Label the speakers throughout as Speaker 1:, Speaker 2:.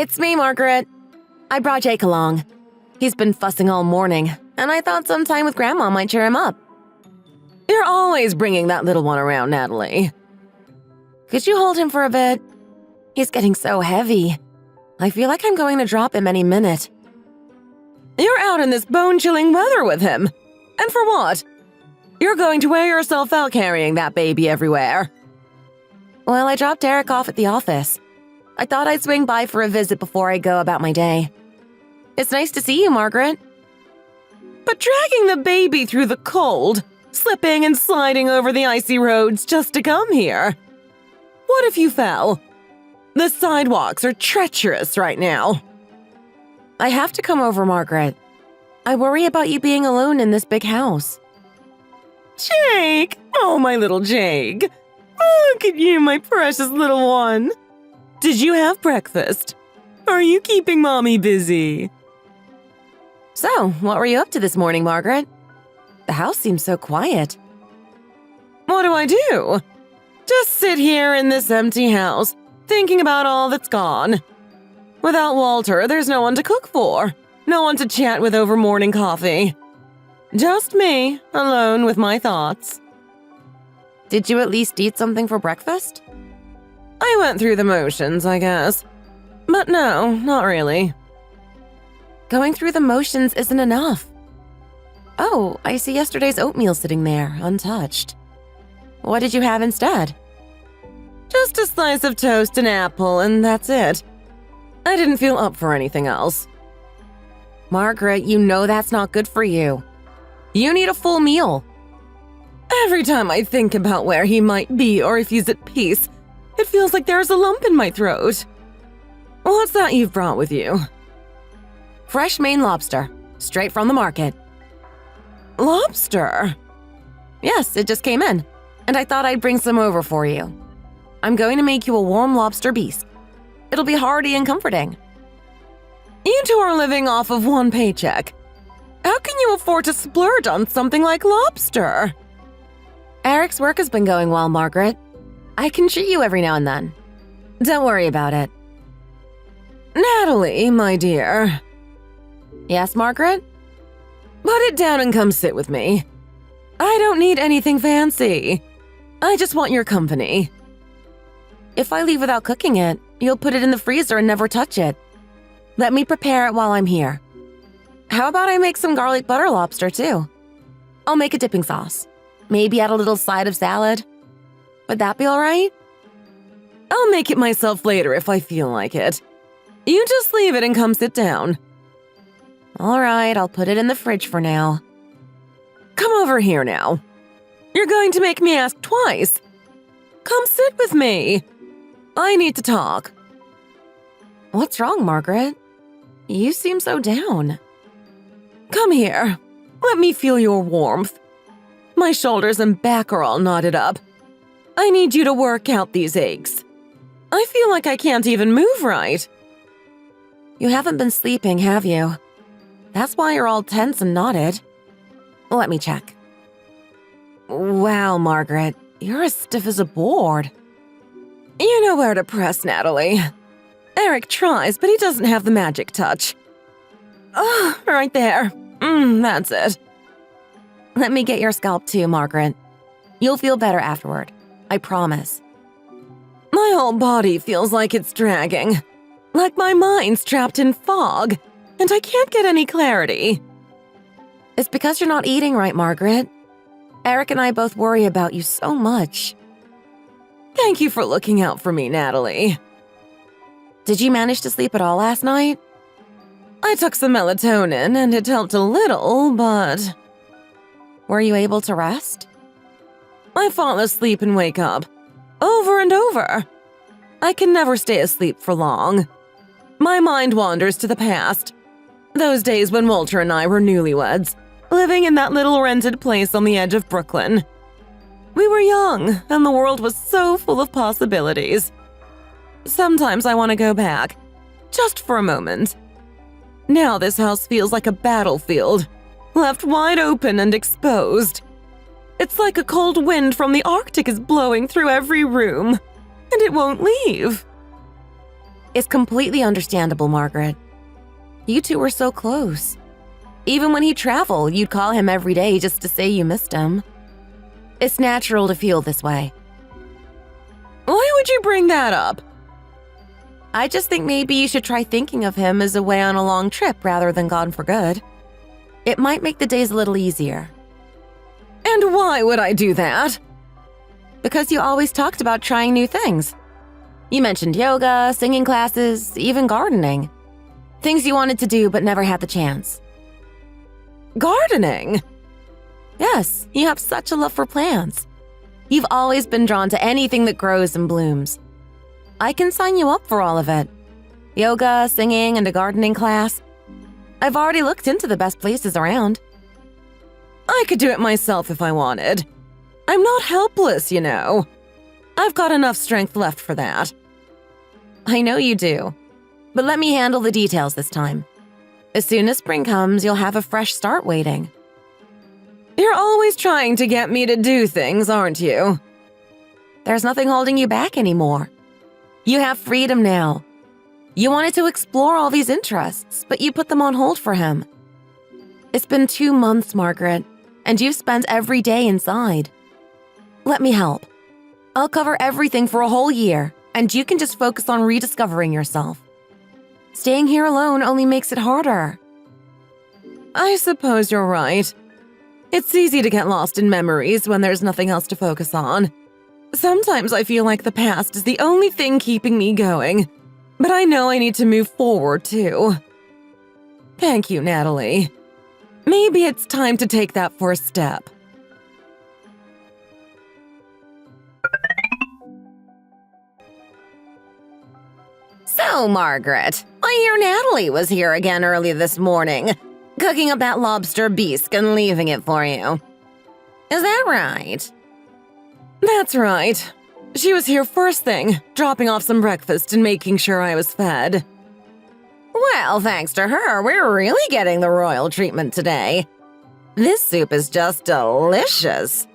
Speaker 1: It's me, Margaret. I brought Jake along. He's been fussing all morning, and I thought some time with Grandma might cheer him up. You're always bringing that little one around, Natalie. Could you hold him for a bit? He's getting so heavy. I feel like I'm going to drop him any minute. You're out in this bone-chilling weather with him. And for what? You're going to wear yourself out carrying that baby everywhere. Well, I dropped Eric off at the office. I thought I'd swing by for a visit before I go about my day. It's nice to see you, Margaret. But dragging the baby through the cold, slipping and sliding over the icy roads just to come here. What if you fell? The sidewalks are treacherous right now. I have to come over, Margaret. I worry about you being alone in this big house. Jake! Oh, my little Jake. Oh, look at you, my precious little one. Did you have breakfast? Are you keeping Mommy busy? So, what were you up to this morning, Margaret? The house seems so quiet. What do I do? Just sit here in this empty house, thinking about all that's gone. Without Walter, there's no one to cook for, no one to chat with over morning coffee. Just me, alone with my thoughts. Did you at least eat something for breakfast? I went through the motions, I guess. But no, not really. Going through the motions isn't enough. Oh, I see yesterday's oatmeal sitting there, untouched. What did you have instead? Just a slice of toast and apple, and that's it. I didn't feel up for anything else. Margaret, you know that's not good for you. You need a full meal. Every time I think about where he might be or if he's at peace, it feels like there's a lump in my throat. What's that you've brought with you? Fresh Maine lobster, straight from the market. Lobster? Yes, it just came in, and I thought I'd bring some over for you. I'm going to make you a warm lobster bisque. It'll be hearty and comforting. You two are living off of one paycheck. How can you afford to splurge on something like lobster? Eric's work has been going well, Margaret. I can treat you every now and then. Don't worry about it. Natalie, my dear. Yes, Margaret? Put it down and come sit with me. I don't need anything fancy. I just want your company. If I leave without cooking it, you'll put it in the freezer and never touch it. Let me prepare it while I'm here. How about I make some garlic butter lobster, too? I'll make a dipping sauce. Maybe add a little side of salad. Would that be all right? I'll make it myself later if I feel like it. You just leave it and come sit down. All right, I'll put it in the fridge for now. Come over here now. You're going to make me ask twice. Come sit with me. I need to talk. What's wrong, Margaret? You seem so down. Come here. Let me feel your warmth. My shoulders and back are all knotted up. I need you to work out these aches. I feel like I can't even move right. You haven't been sleeping, have you? That's why you're all tense and knotted. Let me check. Wow, Margaret, you're as stiff as a board. You know where to press, Natalie. Eric tries, but he doesn't have the magic touch. Oh, right there. That's it. Let me get your scalp too, Margaret. You'll feel better afterward. I promise. My whole body feels like it's dragging. Like my mind's trapped in fog, and I can't get any clarity. It's because you're not eating right, Margaret. Eric and I both worry about you so much. Thank you for looking out for me, Natalie. Did you manage to sleep at all last night? I took some melatonin and it helped a little, but... Were you able to rest? I fall asleep and wake up, over and over. I can never stay asleep for long. My mind wanders to the past. Those days when Walter and I were newlyweds, living in that little rented place on the edge of Brooklyn. We were young, and the world was so full of possibilities. Sometimes I want to go back, just for a moment. Now this house feels like a battlefield, left wide open and exposed. It's like a cold wind from the Arctic is blowing through every room, and it won't leave. It's completely understandable, Margaret. You two were so close. Even when he'd travel, you'd call him every day just to say you missed him. It's natural to feel this way. Why would you bring that up? I just think maybe you should try thinking of him as away on a long trip rather than gone for good. It might make the days a little easier. And why would I do that? Because you always talked about trying new things. You mentioned yoga, singing classes, even gardening. Things you wanted to do but never had the chance. Gardening? Yes, you have such a love for plants. You've always been drawn to anything that grows and blooms. I can sign you up for all of it. Yoga, singing, and a gardening class. I've already looked into the best places around. I could do it myself if I wanted. I'm not helpless, you know. I've got enough strength left for that. I know you do, but let me handle the details this time. As soon as spring comes, you'll have a fresh start waiting. You're always trying to get me to do things, aren't you? There's nothing holding you back anymore. You have freedom now. You wanted to explore all these interests, but you put them on hold for him. It's been 2 months, Margaret, and you've spent every day inside. Let me help. I'll cover everything for a whole year, and you can just focus on rediscovering yourself. Staying here alone only makes it harder. I suppose you're right. It's easy to get lost in memories when there's nothing else to focus on. Sometimes I feel like the past is the only thing keeping me going, but I know I need to move forward too. Thank you, Natalie. Maybe it's time to take that first step. So, Margaret, I hear Natalie was here again early this morning, cooking up that lobster bisque and leaving it for you. Is that right? That's right. She was here first thing, dropping off some breakfast and making sure I was fed. Well, thanks to her, we're really getting the royal treatment today. This soup is just delicious.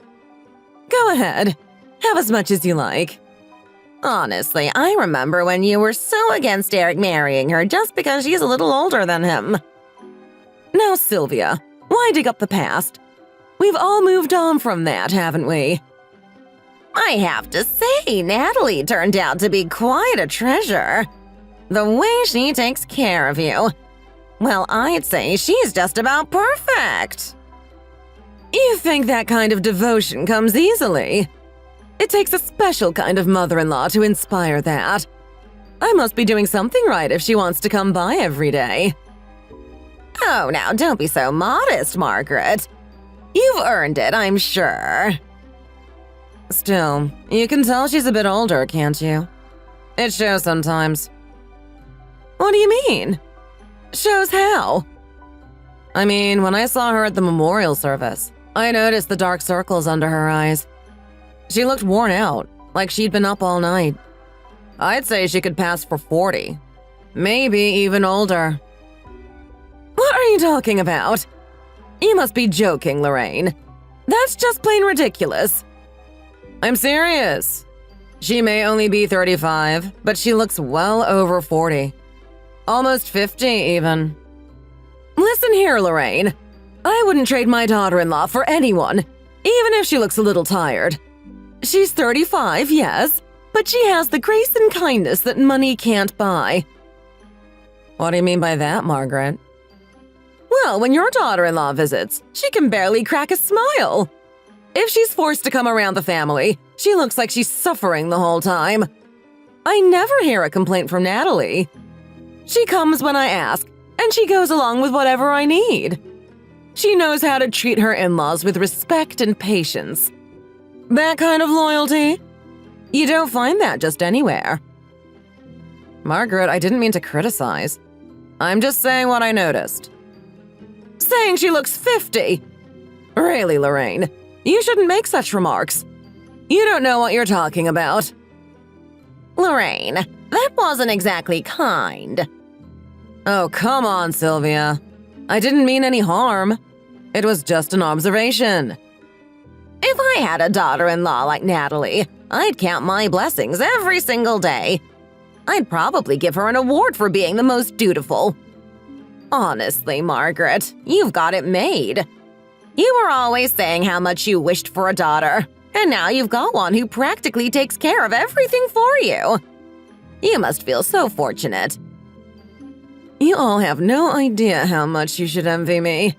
Speaker 1: Go ahead. Have as much as you like. Honestly, I remember when you were so against Eric marrying her just because she's a little older than him. Now, Sylvia, why dig up the past? We've all moved on from that, haven't we? I have to say, Natalie turned out to be quite a treasure. The way she takes care of you. Well, I'd say she's just about perfect. You think that kind of devotion comes easily? It takes a special kind of mother-in-law to inspire that. I must be doing something right if she wants to come by every day. Oh, now don't be so modest, Margaret. You've earned it, I'm sure. Still, you can tell she's a bit older, can't you? It shows sometimes. What do you mean? Shows how? I mean, when I saw her at the memorial service, I noticed the dark circles under her eyes. She looked worn out, like she'd been up all night. I'd say she could pass for 40. Maybe even older. What are you talking about? You must be joking, Lorraine. That's just plain ridiculous. I'm serious. She may only be 35, but she looks well over 40. Almost 50, even. Listen here, Lorraine. I wouldn't trade my daughter-in-law for anyone, even if she looks a little tired. She's 35, yes, but she has the grace and kindness that money can't buy. What do you mean by that, Margaret? Well, when your daughter-in-law visits, she can barely crack a smile. If she's forced to come around the family, she looks like she's suffering the whole time. I never hear a complaint from Natalie. She comes when I ask, and she goes along with whatever I need. She knows how to treat her in-laws with respect and patience. That kind of loyalty? You don't find that just anywhere. Margaret, I didn't mean to criticize. I'm just saying what I noticed. Saying she looks 50? Really, Lorraine, you shouldn't make such remarks. You don't know what you're talking about. Lorraine, that wasn't exactly kind. Oh, come on, Sylvia. I didn't mean any harm. It was just an observation. If I had a daughter-in-law like Natalie, I'd count my blessings every single day. I'd probably give her an award for being the most dutiful. Honestly, Margaret, you've got it made. You were always saying how much you wished for a daughter, and now you've got one who practically takes care of everything for you. You must feel so fortunate. You all have no idea how much you should envy me.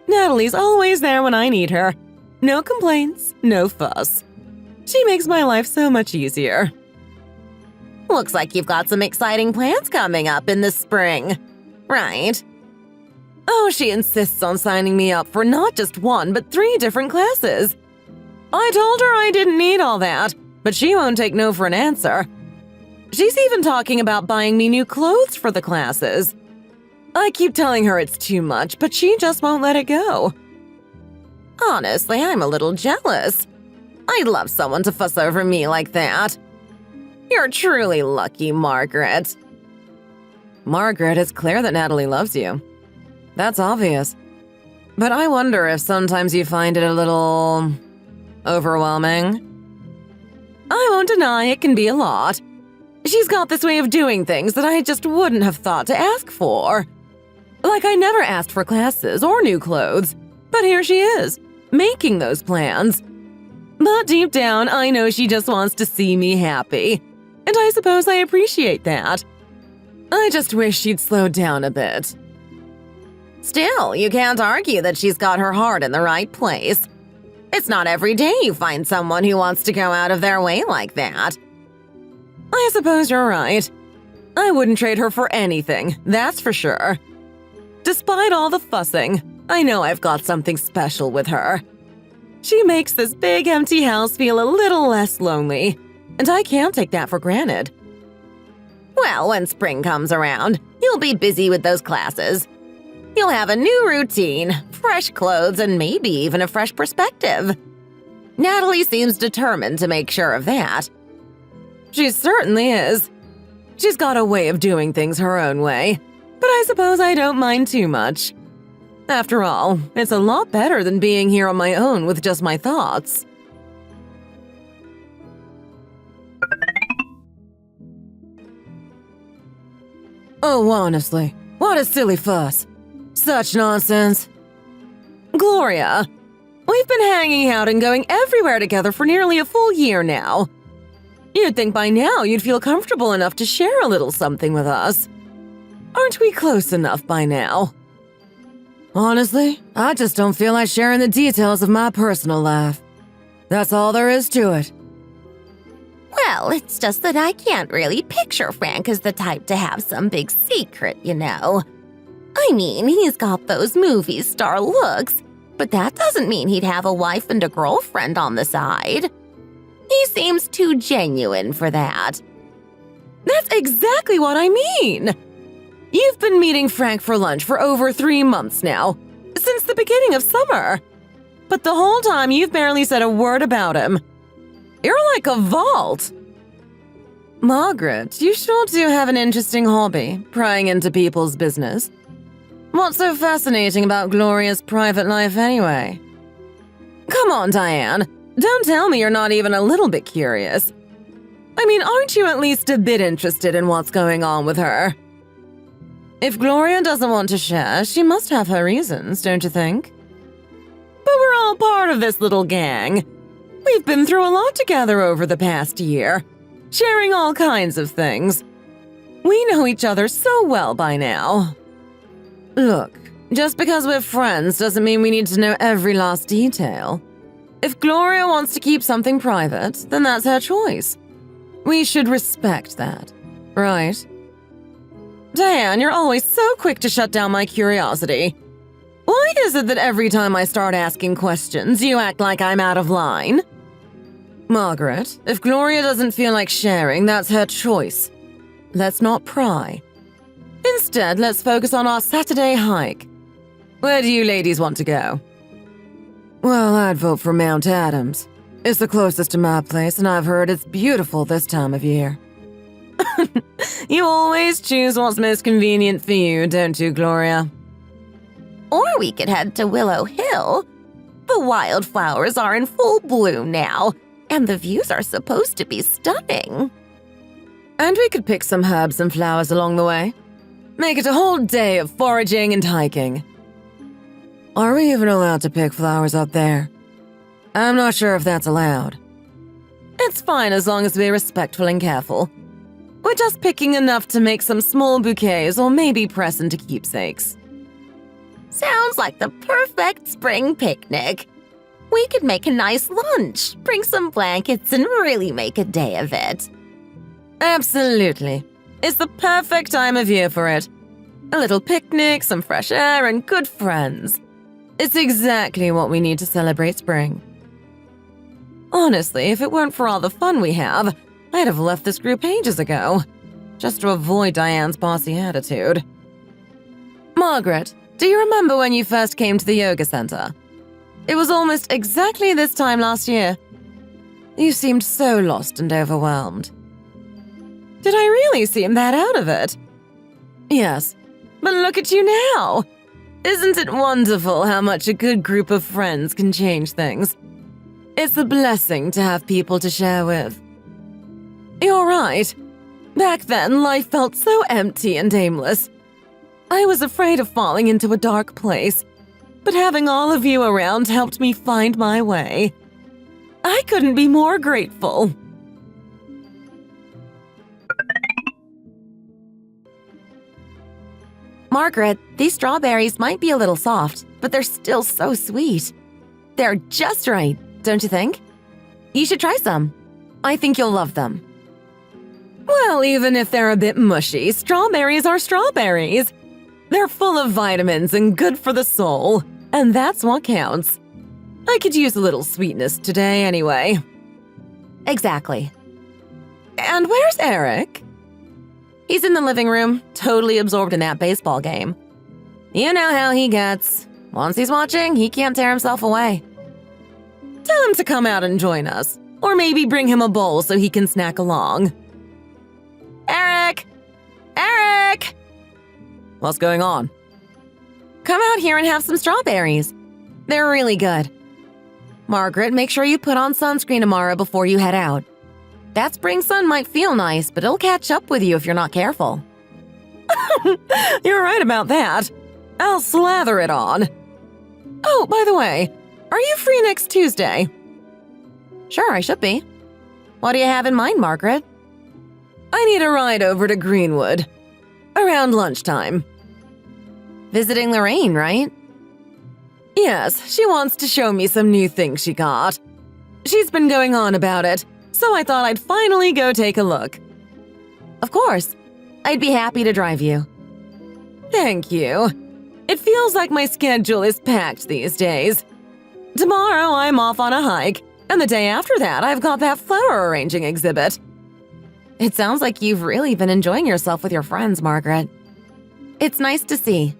Speaker 1: Natalie's always there when I need her. No complaints, no fuss. She makes my life so much easier. Looks like you've got some exciting plans coming up in the spring, right? Oh, she insists on signing me up for not just one, but 3 different classes. I told her I didn't need all that, but she won't take no for an answer. She's even talking about buying me new clothes for the classes. I keep telling her it's too much, but she just won't let it go. Honestly, I'm a little jealous. I'd love someone to fuss over me like that. You're truly lucky, Margaret. Margaret, it's clear that Natalie loves you. That's obvious. But I wonder if sometimes you find it a little overwhelming. I won't deny it can be a lot. She's got this way of doing things that I just wouldn't have thought to ask for. Like I never asked for classes or new clothes, but here she is, making those plans. But deep down, I know she just wants to see me happy, and I suppose I appreciate that. I just wish she'd slow down a bit. Still, you can't argue that she's got her heart in the right place. It's not every day you find someone who wants to go out of their way like that. I suppose you're right. I wouldn't trade her for anything, that's for sure. Despite all the fussing, I know I've got something special with her. She makes this big empty house feel a little less lonely, and I can't take that for granted. Well, when spring comes around, you'll be busy with those classes. You'll have a new routine, fresh clothes, and maybe even a fresh perspective. Natalie seems determined to make sure of that. She certainly is. She's got a way of doing things her own way, but I suppose I don't mind too much. After all, it's a lot better than being here on my own with just my thoughts. Oh, honestly, what a silly fuss. Such nonsense. Gloria, we've been hanging out and going everywhere together for nearly a full year now. You'd think by now you'd feel comfortable enough to share a little something with us. Aren't we close enough by now? Honestly, I just don't feel like sharing the details of my personal life. That's all there is to it.
Speaker 2: Well, it's just that I can't really picture Frank as the type to have some big secret, you know. I mean, he's got those movie star looks, but that doesn't mean he'd have a wife and a girlfriend on the side. He seems too genuine for that.
Speaker 1: That's exactly what I mean! You've been meeting Frank for lunch for over 3 months now, since the beginning of summer. But the whole time you've barely said a word about him. You're like a vault. Margaret, you sure do have an interesting hobby, prying into people's business. What's so fascinating about Gloria's private life anyway? Come on, Diane. Don't tell me you're not even a little bit curious. I mean, aren't you at least a bit interested in what's going on with her? If Gloria doesn't want to share, she must have her reasons, don't you think? But we're all part of this little gang. We've been through a lot together over the past year, sharing all kinds of things. We know each other so well by now. Look, just because we're friends doesn't mean we need to know every last detail. If Gloria wants to keep something private, then that's her choice. We should respect that, right? Diane, you're always so quick to shut down my curiosity. Why is it that every time I start asking questions, you act like I'm out of line? Margaret, if Gloria doesn't feel like sharing, that's her choice. Let's not pry. Instead, let's focus on our Saturday hike. Where do you ladies want to go? Well, I'd vote for Mount Adams. It's the closest to my place, and I've heard it's beautiful this time of year. You always choose what's most convenient for you, don't you, Gloria?
Speaker 2: Or we could head to Willow Hill. The wildflowers are in full bloom now, and the views are supposed to be stunning.
Speaker 1: And we could pick some herbs and flowers along the way. Make it a whole day of foraging and hiking. Are we even allowed to pick flowers up there? I'm not sure if that's allowed. It's fine as long as we're respectful and careful. We're just picking enough to make some small bouquets or maybe press into keepsakes.
Speaker 2: Sounds like the perfect spring picnic. We could make a nice lunch, bring some blankets, and really make a day of it.
Speaker 1: Absolutely. It's the perfect time of year for it. A little picnic, some fresh air, and good friends. It's exactly what we need to celebrate spring. Honestly, if it weren't for all the fun we have, I'd have left this group ages ago, just to avoid Diane's bossy attitude. Margaret, do you remember when you first came to the yoga center? It was almost exactly this time last year. You seemed so lost and overwhelmed. Did I really seem that out of it? Yes, but look at you now! Isn't it wonderful how much a good group of friends can change things? It's a blessing to have people to share with. You're right. Back then, life felt so empty and aimless. I was afraid of falling into a dark place, but having all of you around helped me find my way. I couldn't be more grateful.
Speaker 2: Margaret, these strawberries might be a little soft, but they're still so sweet. They're just right, don't you think? You should try some. I think you'll love them.
Speaker 1: Well, even if they're a bit mushy, strawberries are strawberries. They're full of vitamins and good for the soul, and that's what counts. I could use a little sweetness today anyway.
Speaker 2: Exactly.
Speaker 1: And where's Eric?
Speaker 2: He's in the living room, totally absorbed in that baseball game. You know how he gets. Once he's watching, he can't tear himself away.
Speaker 1: Tell him to come out and join us, or maybe bring him a bowl so he can snack along.
Speaker 2: Eric! Eric!
Speaker 1: What's going on?
Speaker 2: Come out here and have some strawberries. They're really good. Margaret, make sure you put on sunscreen tomorrow before you head out. That spring sun might feel nice, but it'll catch up with you if you're not careful.
Speaker 1: You're right about that. I'll slather it on. Oh, by the way, are you free next Tuesday?
Speaker 2: Sure, I should be. What do you have in mind, Margaret?
Speaker 1: I need a ride over to Greenwood. Around lunchtime.
Speaker 2: Visiting Lorraine, right?
Speaker 1: Yes, she wants to show me some new things she got. She's been going on about it, so I thought I'd finally go take a look.
Speaker 2: Of course. I'd be happy to drive you.
Speaker 1: Thank you. It feels like my schedule is packed these days. Tomorrow I'm off on a hike, and the day after that I've got that flower arranging exhibit.
Speaker 2: It sounds like you've really been enjoying yourself with your friends, Margaret. It's nice to see.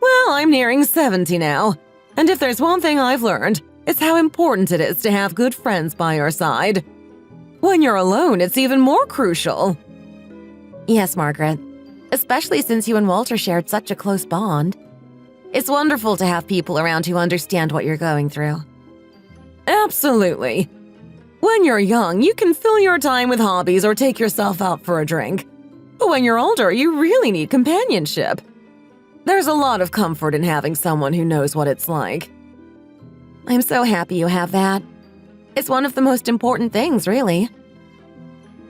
Speaker 1: Well, I'm nearing 70 now, and if there's one thing I've learned, it's how important it is to have good friends by your side. When you're alone, it's even more crucial.
Speaker 2: Yes, Margaret. Especially since you and Walter shared such a close bond. It's wonderful to have people around who understand what you're going through.
Speaker 1: Absolutely. When you're young, you can fill your time with hobbies or take yourself out for a drink. But when you're older, you really need companionship. There's a lot of comfort in having someone who knows what it's like.
Speaker 2: I'm so happy you have that. It's one of the most important things, really.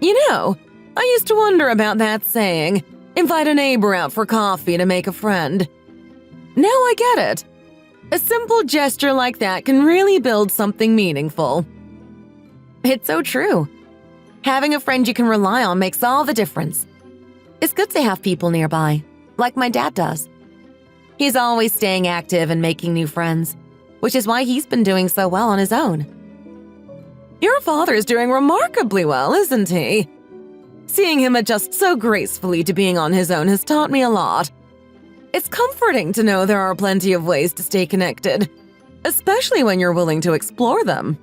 Speaker 1: You know, I used to wonder about that saying, invite a neighbor out for coffee to make a friend. Now I get it. A simple gesture like that can really build something meaningful.
Speaker 2: It's so true. Having a friend you can rely on makes all the difference. It's good to have people nearby, like my dad does. He's always staying active and making new friends, which is why he's been doing so well on his own.
Speaker 1: Your father's doing remarkably well, isn't he? Seeing him adjust so gracefully to being on his own has taught me a lot. It's comforting to know there are plenty of ways to stay connected, especially when you're willing to explore them.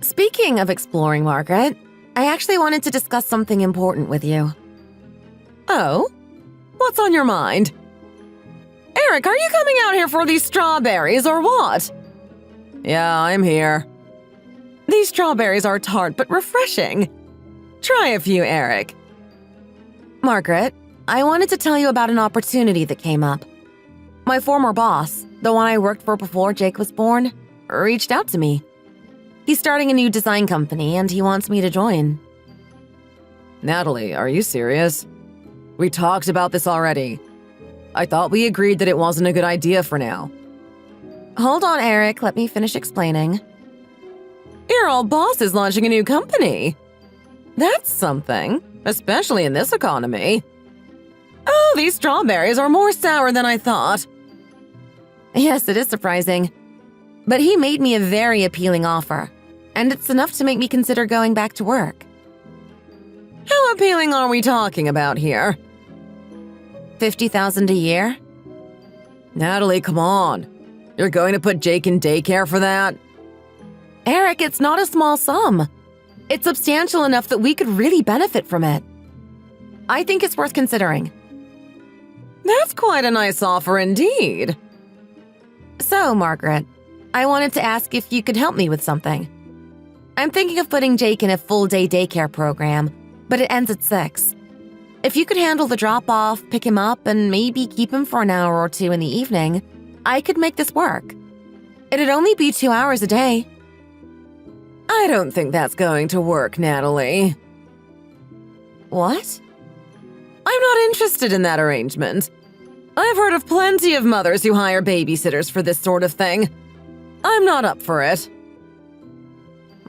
Speaker 2: Speaking of exploring, Margaret, I actually wanted to discuss something important with you.
Speaker 1: Oh? What's on your mind? Eric, are you coming out here for these strawberries or what? Yeah, I'm here. These strawberries are tart but refreshing. Try a few, Eric. Margaret, I wanted to tell you about an opportunity that came up. My former boss, the one I worked for before Jake was born, reached out to me. He's starting a new design company and he wants me to join. Natalie, are you serious? We talked about this already. I thought we agreed that it wasn't a good idea for now. Hold on, Eric. Let me finish explaining. Your old boss is launching a new company. That's something, especially in this economy. Oh, these strawberries are more sour than I thought. Yes, it is surprising. But he made me a very appealing offer, and it's enough to make me consider going back to work. How appealing are we talking about here? $50,000 a year? Natalie, come on. You're going to put Jake in daycare for that? Eric, it's not a small sum. It's substantial enough that we could really benefit from it. I think it's worth considering. That's quite a nice offer indeed. So, Margaret, I wanted to ask if you could help me with something. I'm thinking of putting Jake in a full-day daycare program, but it ends at 6. If you could handle the drop-off, pick him up, and maybe keep him for an hour or two in the evening, I could make this work. It'd only be 2 hours a day. I don't think that's going to work, Natalie. What? I'm not interested in that arrangement. I've heard of plenty of mothers who hire babysitters for this sort of thing. I'm not up for it.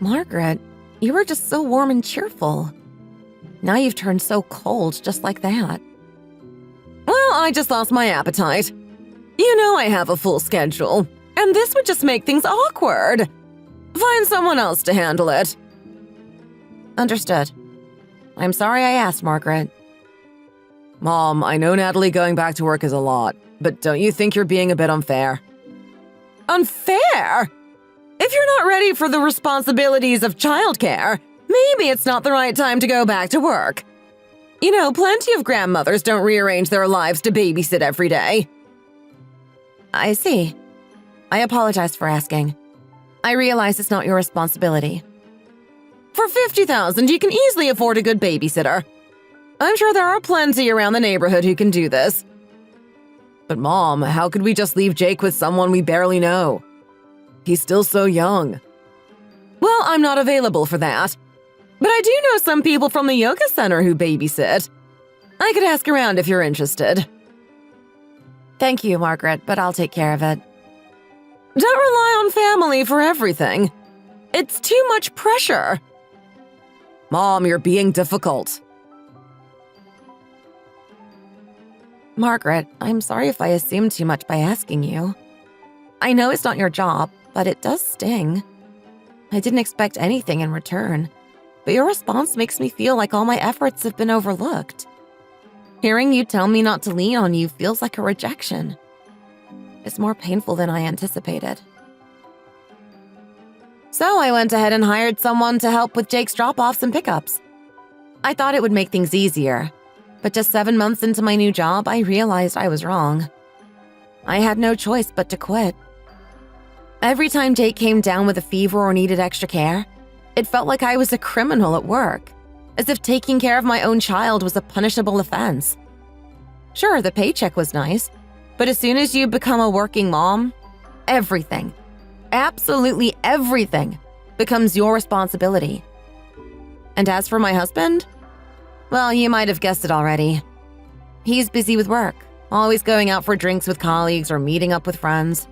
Speaker 1: Margaret, you were just so warm and cheerful. Now you've turned so cold just like that. Well, I just lost my appetite. You know I have a full schedule, and this would just make things awkward. Find someone else to handle it. Understood. I'm sorry I asked, Margaret. Mom, I know Natalie going back to work is a lot, but don't you think you're being a bit unfair? Unfair? If you're not ready for the responsibilities of childcare, maybe it's not the right time to go back to work. You know, plenty of grandmothers don't rearrange their lives to babysit every day. I see. I apologize for asking. I realize it's not your responsibility. For $50,000, you can easily afford a good babysitter. I'm sure there are plenty around the neighborhood who can do this. But Mom, how could we just leave Jake with someone we barely know? He's still so young. Well, I'm not available for that. But I do know some people from the yoga center who babysit. I could ask around if you're interested. Thank you, Margaret, but I'll take care of it. Don't rely on family for everything. It's too much pressure. Mom, you're being difficult. Margaret, I'm sorry if I assumed too much by asking you. I know it's not your job, but it does sting. I didn't expect anything in return, but your response makes me feel like all my efforts have been overlooked. Hearing you tell me not to lean on you feels like a rejection. It's more painful than I anticipated. So I went ahead and hired someone to help with Jake's drop-offs and pickups. I thought it would make things easier, but just 7 months into my new job, I realized I was wrong. I had no choice but to quit. Every time Jake came down with a fever or needed extra care, it felt like I was a criminal at work, as if taking care of my own child was a punishable offense. Sure, the paycheck was nice, but as soon as you become a working mom, everything, absolutely everything, becomes your responsibility. And as for my husband, well, you might have guessed it already. He's busy with work, always going out for drinks with colleagues or meeting up with friends.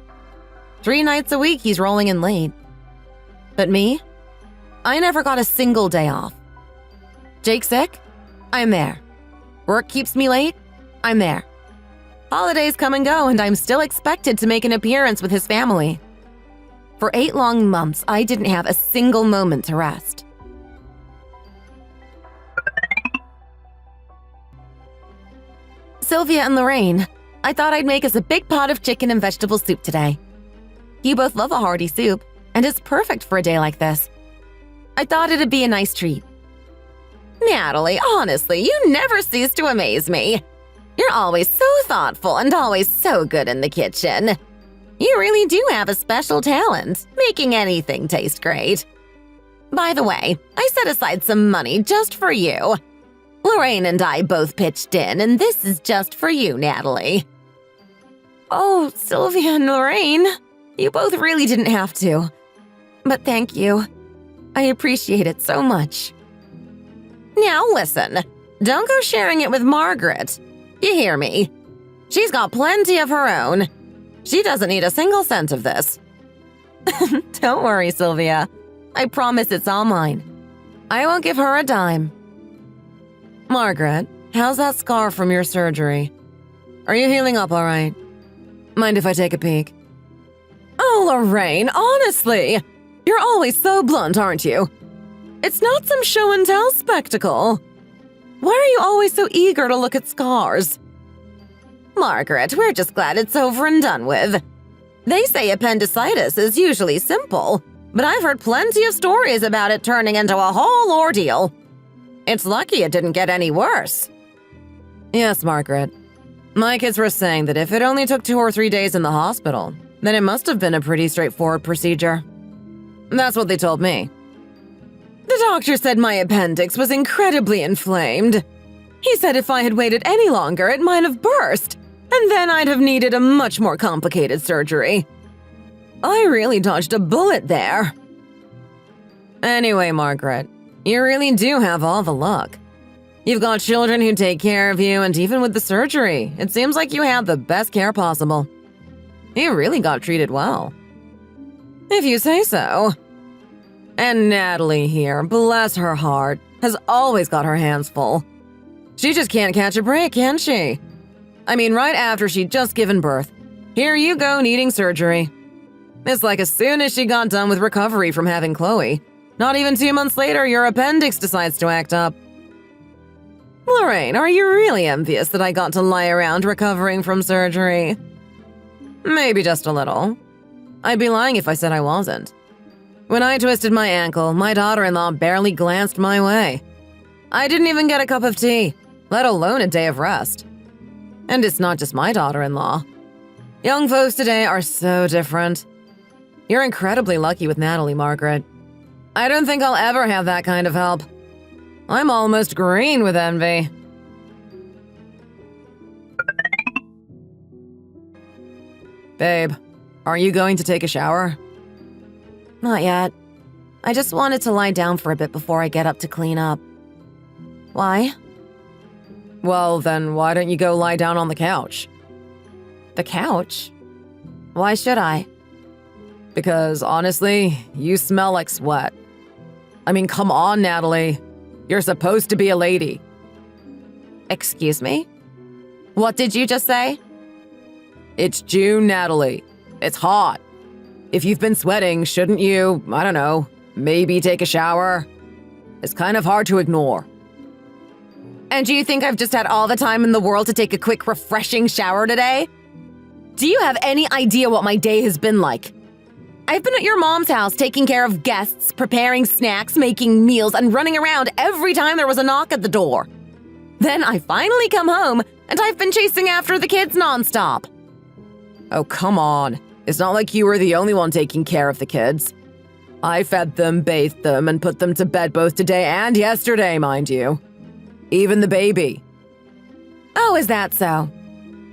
Speaker 1: 3 nights a week he's rolling in late. But me? I never got a single day off. Jake sick? I'm there. Work keeps me late? I'm there. Holidays come and go, and I'm still expected to make an appearance with his family. For 8 long months, I didn't have a single moment to rest. Sylvia and Lorraine, I thought I'd make us a big pot of chicken and vegetable soup today. You both love a hearty soup, and it's perfect for a day like this. I thought it'd be a nice treat. Natalie, honestly, you never cease to amaze me. You're always so thoughtful and always so good in the kitchen. You really do have a special talent, making anything taste great.
Speaker 2: By the way, I set aside some money just for you. Lorraine and I both pitched in, and this is just for you, Natalie.
Speaker 1: Oh, Sylvia and Lorraine, you both really didn't have to. But thank you. I appreciate it so much.
Speaker 2: Now listen, don't go sharing it with Margaret. You hear me? She's got plenty of her own. She doesn't need a single cent of this.
Speaker 1: Don't worry, Sylvia. I promise it's all mine. I won't give her a dime. Margaret, how's that scar from your surgery? Are you healing up all right? Mind if I take a peek? Oh, Lorraine, honestly, you're always so blunt, aren't you? It's not some show and tell spectacle. Why are you always so eager to look at scars?
Speaker 2: Margaret, we're just glad it's over and done with. They say appendicitis is usually simple, but I've heard plenty of stories about it turning into a whole ordeal. It's lucky it didn't get any worse.
Speaker 1: Yes, Margaret. My kids were saying that if it only took 2 or 3 days in the hospital, then it must have been a pretty straightforward procedure. That's what they told me. The doctor said my appendix was incredibly inflamed. He said if I had waited any longer, it might have burst, and then I'd have needed a much more complicated surgery. I really dodged a bullet there. Anyway, Margaret, you really do have all the luck. You've got children who take care of you, and even with the surgery, it seems like you had the best care possible. You really got treated well. If you say so. And Natalie here, bless her heart, has always got her hands full. She just can't catch a break, can she? I mean, right after she'd just given birth, here you go needing surgery. It's like as soon as she got done with recovery from having Chloe, not even 2 months later, your appendix decides to act up. Lorraine, are you really envious that I got to lie around recovering from surgery? Maybe just a little. I'd be lying if I said I wasn't. When I twisted my ankle, my daughter-in-law barely glanced my way. I didn't even get a cup of tea, let alone a day of rest. And it's not just my daughter-in-law. Young folks today are so different. You're incredibly lucky with Natalie, Margaret. I don't think I'll ever have that kind of help. I'm almost green with envy. Babe, are you going to take a shower?
Speaker 2: Not yet. I just wanted to lie down for a bit before I get up to clean up. Why?
Speaker 1: Well, then why don't you go lie down on the couch?
Speaker 2: The couch? Why should I?
Speaker 1: Because honestly, you smell like sweat. I mean, come on, Natalie. You're supposed to be a lady.
Speaker 2: Excuse me? What did you just say?
Speaker 1: It's June, Natalie. It's hot. If you've been sweating, shouldn't you, I don't know, maybe take a shower? It's kind of hard to ignore.
Speaker 2: And do you think I've just had all the time in the world to take a quick, refreshing shower today? Do you have any idea what my day has been like? I've been at your mom's house taking care of guests, preparing snacks, making meals, and running around every time there was a knock at the door. Then I finally come home, and I've been chasing after the kids nonstop.
Speaker 1: Oh, come on. It's not like you were the only one taking care of the kids. I fed them, bathed them, and put them to bed both today and yesterday, mind you. Even the baby.
Speaker 2: Oh, is that so?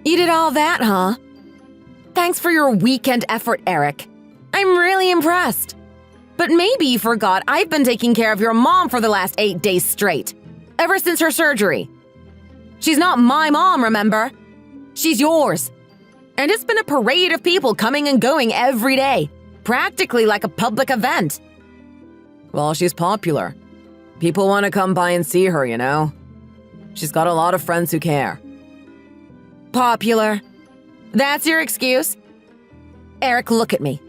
Speaker 2: You did all that, huh? Thanks for your weekend effort, Eric. I'm really impressed. But maybe you forgot I've been taking care of your mom for the last 8 days straight, ever since her surgery. She's not my mom, remember? She's yours. And it's been a parade of people coming and going every day, practically like a public event.
Speaker 1: Well, she's popular. People want to come by and see her, you know? She's got a lot of friends who care.
Speaker 2: Popular? That's your excuse? Eric, look at me.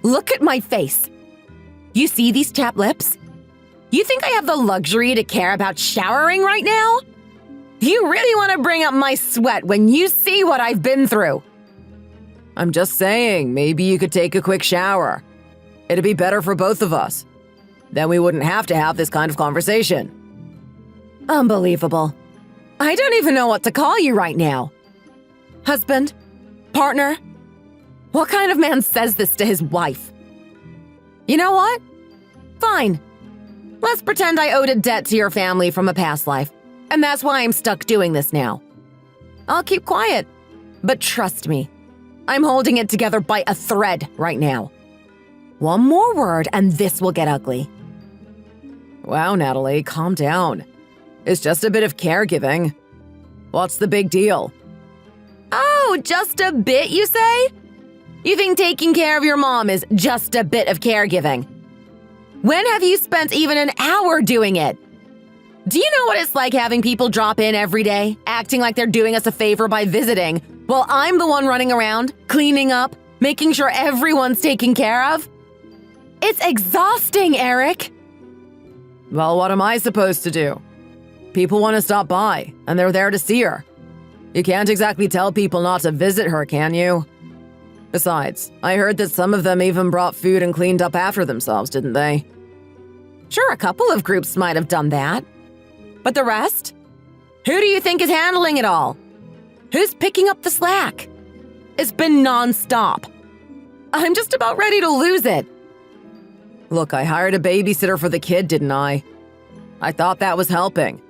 Speaker 2: Look at my face. You see these chapped lips? You think I have the luxury to care about showering right now? You really want to bring up my sweat when you see what I've been through.
Speaker 1: I'm just saying, maybe you could take a quick shower. It'd be better for both of us. Then we wouldn't have to have this kind of conversation.
Speaker 2: Unbelievable. I don't even know what to call you right now. Husband? Partner? What kind of man says this to his wife? You know what? Fine.
Speaker 1: Let's pretend I owed a debt to your family from a past life, and that's why I'm stuck doing this now. I'll keep quiet, but trust me, I'm holding it together by a thread right now. One more word and this will get ugly. Wow, Natalie, calm down. It's just a bit of caregiving. What's the big deal? Oh, just a bit, you say? You think taking care of your mom is just a bit of caregiving? When have you spent even an hour doing it? Do you know what it's like having people drop in every day, acting like they're doing us a favor by visiting, while I'm the one running around, cleaning up, making sure everyone's taken care of? It's exhausting, Eric. Well, what am I supposed to do? People want to stop by, and they're there to see her. You can't exactly tell people not to visit her, can you? Besides, I heard that some of them even brought food and cleaned up after themselves, didn't they? Sure, a couple of groups might have done that. But the rest? Who do you think is handling it all? Who's picking up the slack? It's been nonstop. I'm just about ready to lose it. Look, I hired a babysitter for the kid, didn't I? I thought that was helping.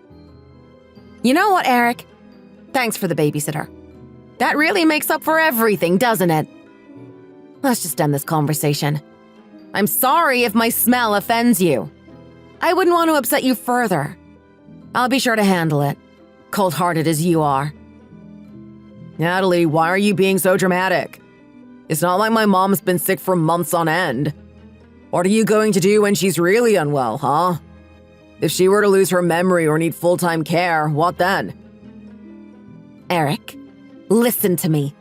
Speaker 1: You know what, Eric? Thanks for the babysitter. That really makes up for everything, doesn't it? Let's just end this conversation. I'm sorry if my smell offends you. I wouldn't want to upset you further. I'll be sure to handle it, cold-hearted as you are. Natalie, why are you being so dramatic? It's not like my mom's been sick for months on end. What are you going to do when she's really unwell, huh? If she were to lose her memory or need full-time care, what then? Eric, listen to me.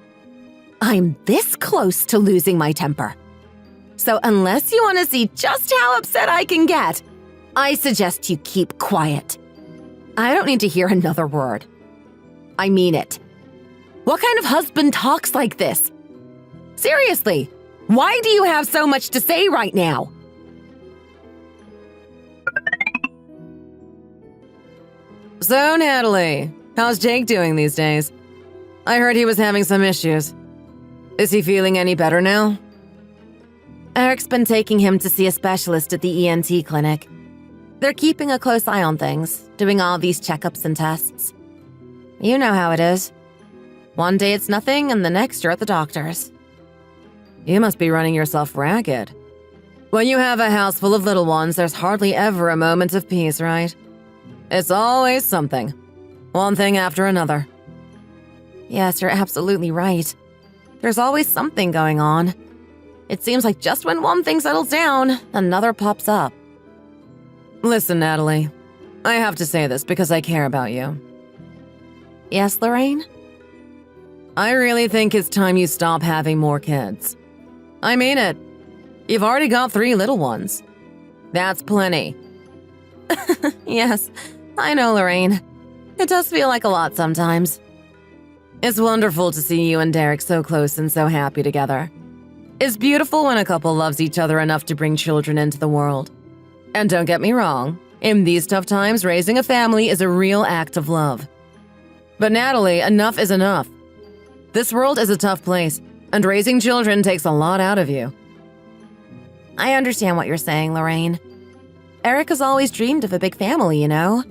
Speaker 1: I'm this close to losing my temper. So unless you want to see just how upset I can get, I suggest you keep quiet. I don't need to hear another word. I mean it. What kind of husband talks like this? Seriously, why do you have so much to say right now? So, Natalie, how's Jake doing these days? I heard he was having some issues. Is he feeling any better now? Eric's been taking him to see a specialist at the ENT clinic. They're keeping a close eye on things, doing all these checkups and tests. You know how it is. One day it's nothing, and the next you're at the doctor's. You must be running yourself ragged. When you have a house full of little ones, there's hardly ever a moment of peace, right? It's always something. One thing after another. Yes, you're absolutely right. There's always something going on. It seems like just when one thing settles down, another pops up. Listen, Natalie. I have to say this because I care about you. Yes, Lorraine? I really think it's time you stop having more kids. I mean it. You've already got 3 little ones. That's plenty. Yes, I know, Lorraine. It does feel like a lot sometimes. It's wonderful to see you and Derek so close and so happy together. It's beautiful when a couple loves each other enough to bring children into the world. And don't get me wrong, in these tough times, raising a family is a real act of love. But Natalie, enough is enough. This world is a tough place, and raising children takes a lot out of you. I understand what you're saying, Lorraine. Eric has always dreamed of a big family, you know?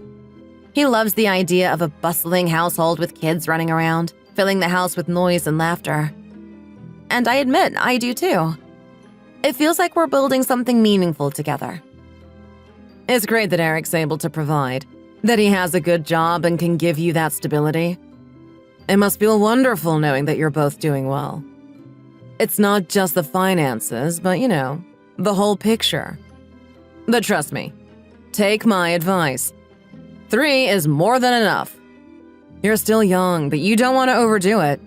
Speaker 1: He loves the idea of a bustling household with kids running around, filling the house with noise and laughter. And I admit, I do too. It feels like we're building something meaningful together. It's great that Eric's able to provide, that he has a good job and can give you that stability. It must feel wonderful knowing that you're both doing well. It's not just the finances, but you know, the whole picture. But trust me, take my advice. 3 is more than enough. You're still young, but you don't want to overdo it.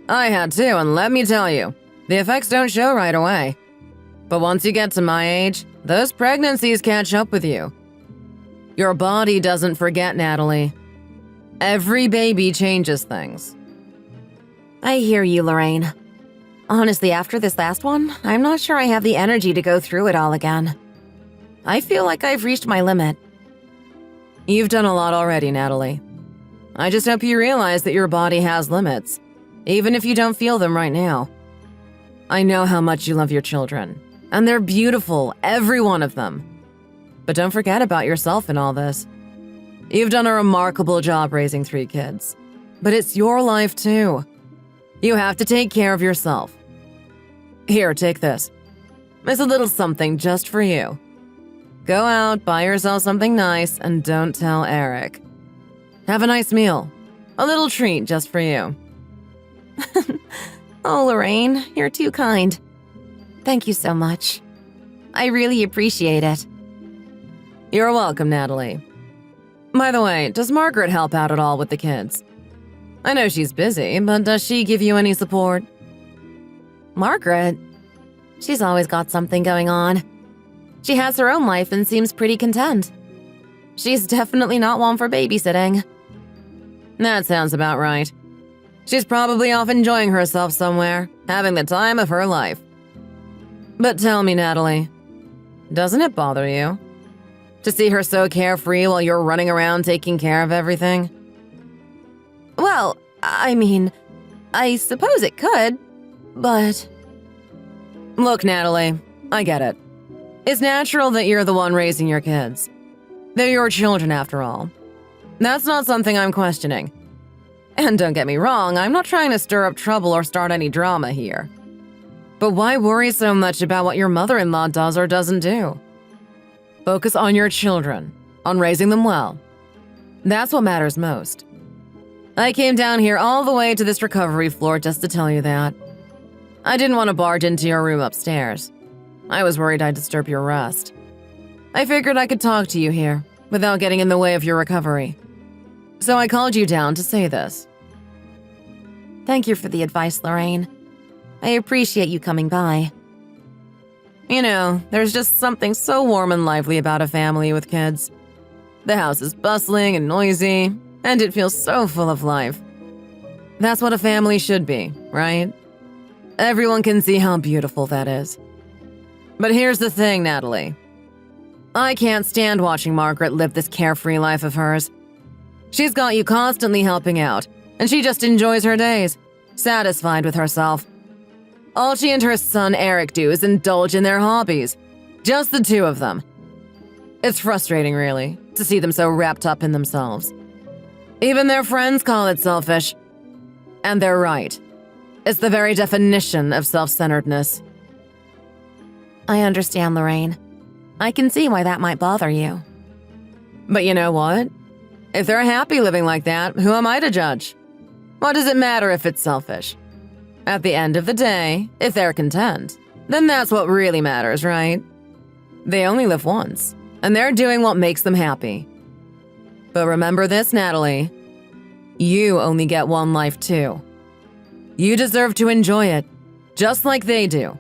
Speaker 1: I had to, and let me tell you, the effects don't show right away. But once you get to my age, those pregnancies catch up with you. Your body doesn't forget, Natalie. Every baby changes things. I hear you, Lorraine. Honestly, after this last one, I'm not sure I have the energy to go through it all again. I feel like I've reached my limit. You've done a lot already, Natalie. I just hope you realize that your body has limits, even if you don't feel them right now. I know how much you love your children, and they're beautiful, every one of them. But don't forget about yourself in all this. You've done a remarkable job raising 3 kids. But it's your life too. You have to take care of yourself. Here, take this. It's a little something just for you. Go out, buy yourself something nice, and don't tell Eric. Have a nice meal. A little treat just for you.
Speaker 2: Oh, Lorraine, you're too kind. Thank you so much. I really appreciate it.
Speaker 1: You're welcome, Natalie. By the way, does Margaret help out at all with the kids? I know she's busy, but does she give you any support?
Speaker 2: Margaret? She's always got something going on. She has her own life and seems pretty content. She's definitely not one for babysitting.
Speaker 1: That sounds about right. She's probably off enjoying herself somewhere, having the time of her life. But tell me, Natalie, doesn't it bother you to see her so carefree while you're running around taking care of everything?
Speaker 2: Well, I mean, I suppose it could, but…
Speaker 1: Look, Natalie, I get it. It's natural that you're the one raising your kids. They're your children, after all. That's not something I'm questioning. And don't get me wrong, I'm not trying to stir up trouble or start any drama here. But why worry so much about what your mother-in-law does or doesn't do? Focus on your children, on raising them well. That's what matters most. I came down here all the way to this recovery floor just to tell you that. I didn't want to barge into your room upstairs. I was worried I'd disturb your rest. I figured I could talk to you here without getting in the way of your recovery. So I called you down to say this.
Speaker 2: Thank you for the advice, Lorraine. I appreciate you coming by.
Speaker 1: You know, there's just something so warm and lively about a family with kids. The house is bustling and noisy, and it feels so full of life. That's what a family should be, right? Everyone can see how beautiful that is. But here's the thing, Natalie. I can't stand watching Margaret live this carefree life of hers. She's got you constantly helping out, and she just enjoys her days, satisfied with herself. All she and her son Eric do is indulge in their hobbies, just the 2 of them. It's frustrating, really, to see them so wrapped up in themselves. Even their friends call it selfish. And they're right. It's the very definition of self-centeredness.
Speaker 2: I understand, Lorraine. I can see why that might bother you.
Speaker 1: But you know what? If they're happy living like that, who am I to judge? What does it matter if it's selfish? At the end of the day, if they're content, then that's what really matters, right? They only live once, and they're doing what makes them happy. But remember this, Natalie. You only get one life too. You deserve to enjoy it, just like they do.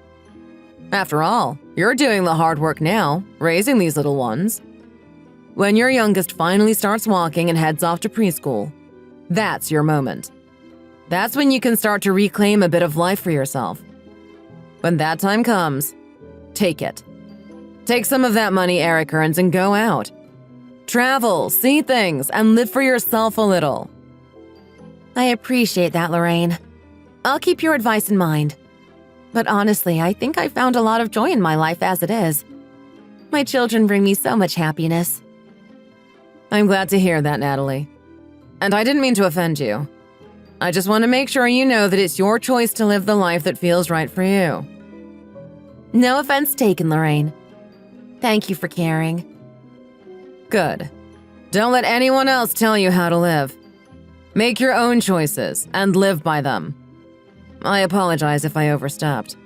Speaker 1: After all, you're doing the hard work now, raising these little ones. When your youngest finally starts walking and heads off to preschool, that's your moment. That's when you can start to reclaim a bit of life for yourself. When that time comes, take it. Take some of that money Eric earns and go out. Travel, see things, and live for yourself a little.
Speaker 2: I appreciate that, Lorraine. I'll keep your advice in mind. But honestly, I think I found a lot of joy in my life as it is. My children bring me so much happiness.
Speaker 1: I'm glad to hear that, Natalie. And I didn't mean to offend you. I just want to make sure you know that it's your choice to live the life that feels right for you.
Speaker 2: No offense taken, Lorraine. Thank you for caring.
Speaker 1: Good. Don't let anyone else tell you how to live. Make your own choices and live by them. I apologize if I overstepped.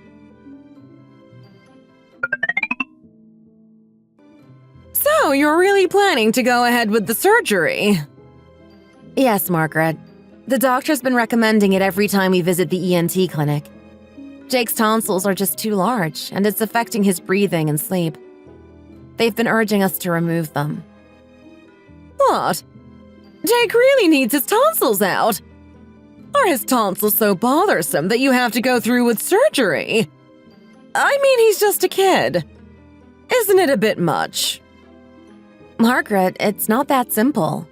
Speaker 1: So, you're really planning to go ahead with the surgery?
Speaker 2: Yes, Margaret. The doctor's been recommending it every time we visit the ENT clinic. Jake's tonsils are just too large, and it's affecting his breathing and sleep. They've been urging us to remove them.
Speaker 1: What? Jake really needs his tonsils out? Are his tonsils so bothersome that you have to go through with surgery? I mean, he's just a kid. Isn't it a bit much?
Speaker 2: Margaret, it's not that simple.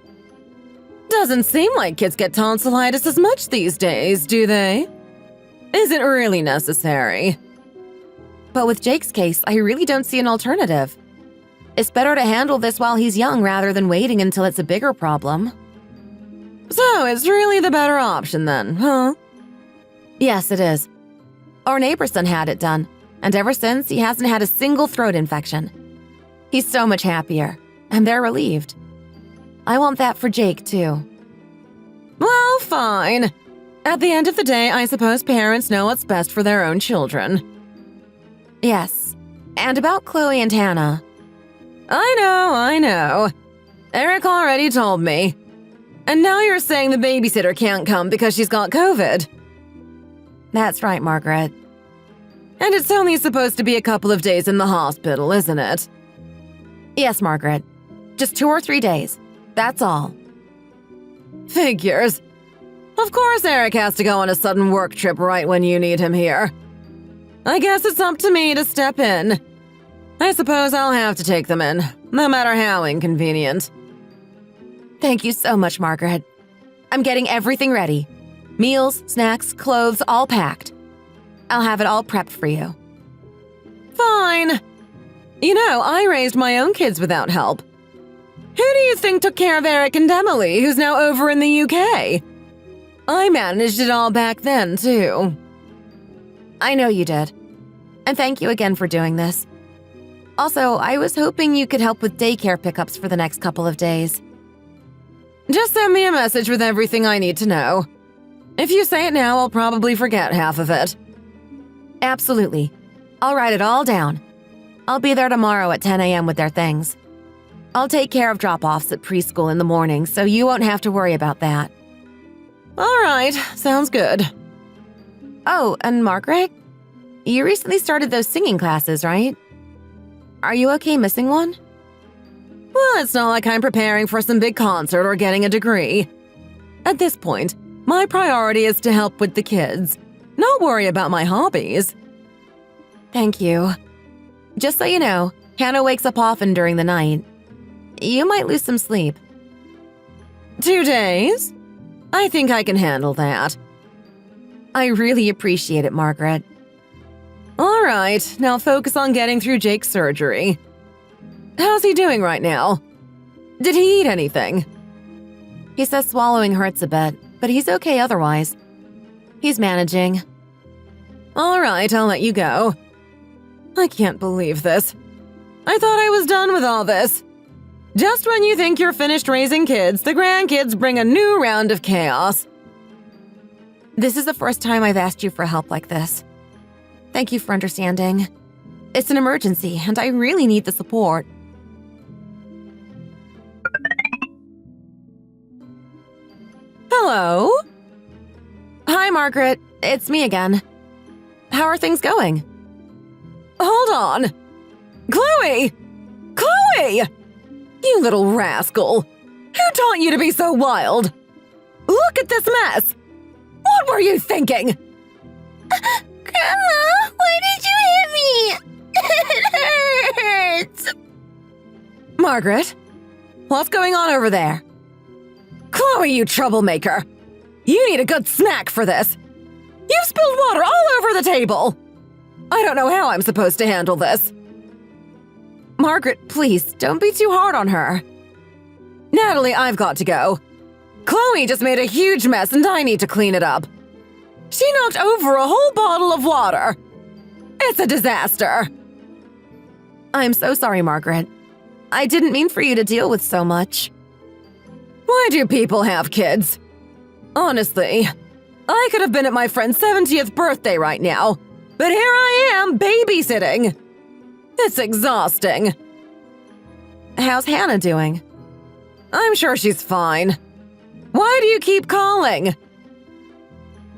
Speaker 1: Doesn't seem like kids get tonsillitis as much these days, do they? Is it really necessary?
Speaker 2: But with Jake's case, I really don't see an alternative.
Speaker 1: It's better to handle this while he's young rather than waiting until it's a bigger problem. So it's really the better option then, huh? Yes, it is. Our neighbor's son had it done, and ever since, he hasn't had a single throat infection. He's so much happier, and they're relieved. I want that for Jake, too. Well, fine. At the end of the day, I suppose parents know what's best for their own children. Yes, and about Chloe and Hannah. I know. Eric already told me. And now you're saying the babysitter can't come because she's got COVID. That's right, Margaret. And it's only supposed to be a couple of days in the hospital, isn't it? Yes, Margaret. Just 2 or 3 days. That's all. Figures. Of course Eric has to go on a sudden work trip right when you need him here. I guess it's up to me to step in. I suppose I'll have to take them in, no matter how inconvenient. Thank you so much, Margaret. I'm getting everything ready. Meals, snacks, clothes, all packed. I'll have it all prepped for you. Fine. You know, I raised my own kids without help. Who do you think took care of Eric and Emily, who's now over in the UK? I managed it all back then, too. I know you did. And thank you again for doing this. Also, I was hoping you could help with daycare pickups for the next couple of days. Just send me a message with everything I need to know. If you say it now, I'll probably forget half of it. Absolutely. I'll write it all down. I'll be there tomorrow at 10 a.m. with their things. I'll take care of drop-offs at preschool in the morning, so you won't have to worry about that. All right, sounds good. Oh, and Margaret? You recently started those singing classes, right? Are you okay missing one? Well, it's not like I'm preparing for some big concert or getting a degree. At this point, my priority is to help with the kids, not worry about my hobbies. Thank you. Just so you know, Hannah wakes up often during the night. You might lose some sleep. 2 days? I think I can handle that. I really appreciate it, Margaret. All right, now focus on getting through Jake's surgery. How's he doing right now? Did he eat anything? He says swallowing hurts a bit, but he's okay otherwise. He's managing. All right, I'll let you go. I can't believe this. I thought I was done with all this. Just when you think you're finished raising kids, the grandkids bring a new round of chaos. This is the first time I've asked you for help like this. Thank you for understanding. It's an emergency, and I really need the support. Hello? Hi, Margaret. It's me again. How are things going? Hold on. Chloe! Chloe! You little rascal. Who taught you to be so wild? Look at this mess. What were you thinking?
Speaker 2: Grandma, why did you hit me? It hurts.
Speaker 1: Margaret, what's going on over there? Chloe, you troublemaker. You need a good snack for this. You've spilled water all over the table. I don't know how I'm supposed to handle this. Margaret, please, don't be too hard on her. Natalie, I've got to go. Chloe just made a huge mess and I need to clean it up. She knocked over a whole bottle of water. It's a disaster. I'm so sorry, Margaret. I didn't mean for you to deal with so much. Why do people have kids? Honestly, I could have been at my friend's 70th birthday right now, but here I am babysitting. It's exhausting. How's Hannah doing? I'm sure she's fine. Why do you keep calling?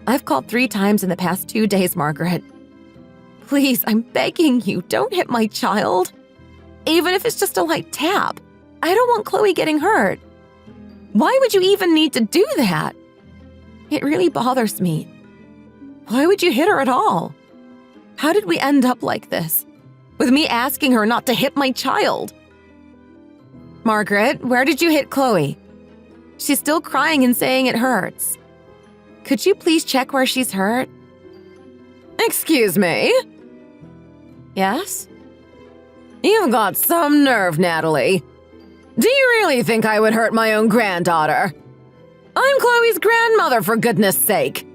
Speaker 1: I've called 3 times in the past 2 days, Margaret. Please, I'm begging you, don't hit my child. Even if it's just a light tap. I don't want Chloe getting hurt. Why would you even need to do that? It really bothers me. Why would you hit her at all? How did we end up like this? With me asking her not to hit my child? Margaret, where did you hit Chloe? She's still crying and saying it hurts. Could you please check where she's hurt? Excuse me? Yes? You've got some nerve, Natalie. Do you really think I would hurt my own granddaughter? I'm Chloe's grandmother, for goodness sake.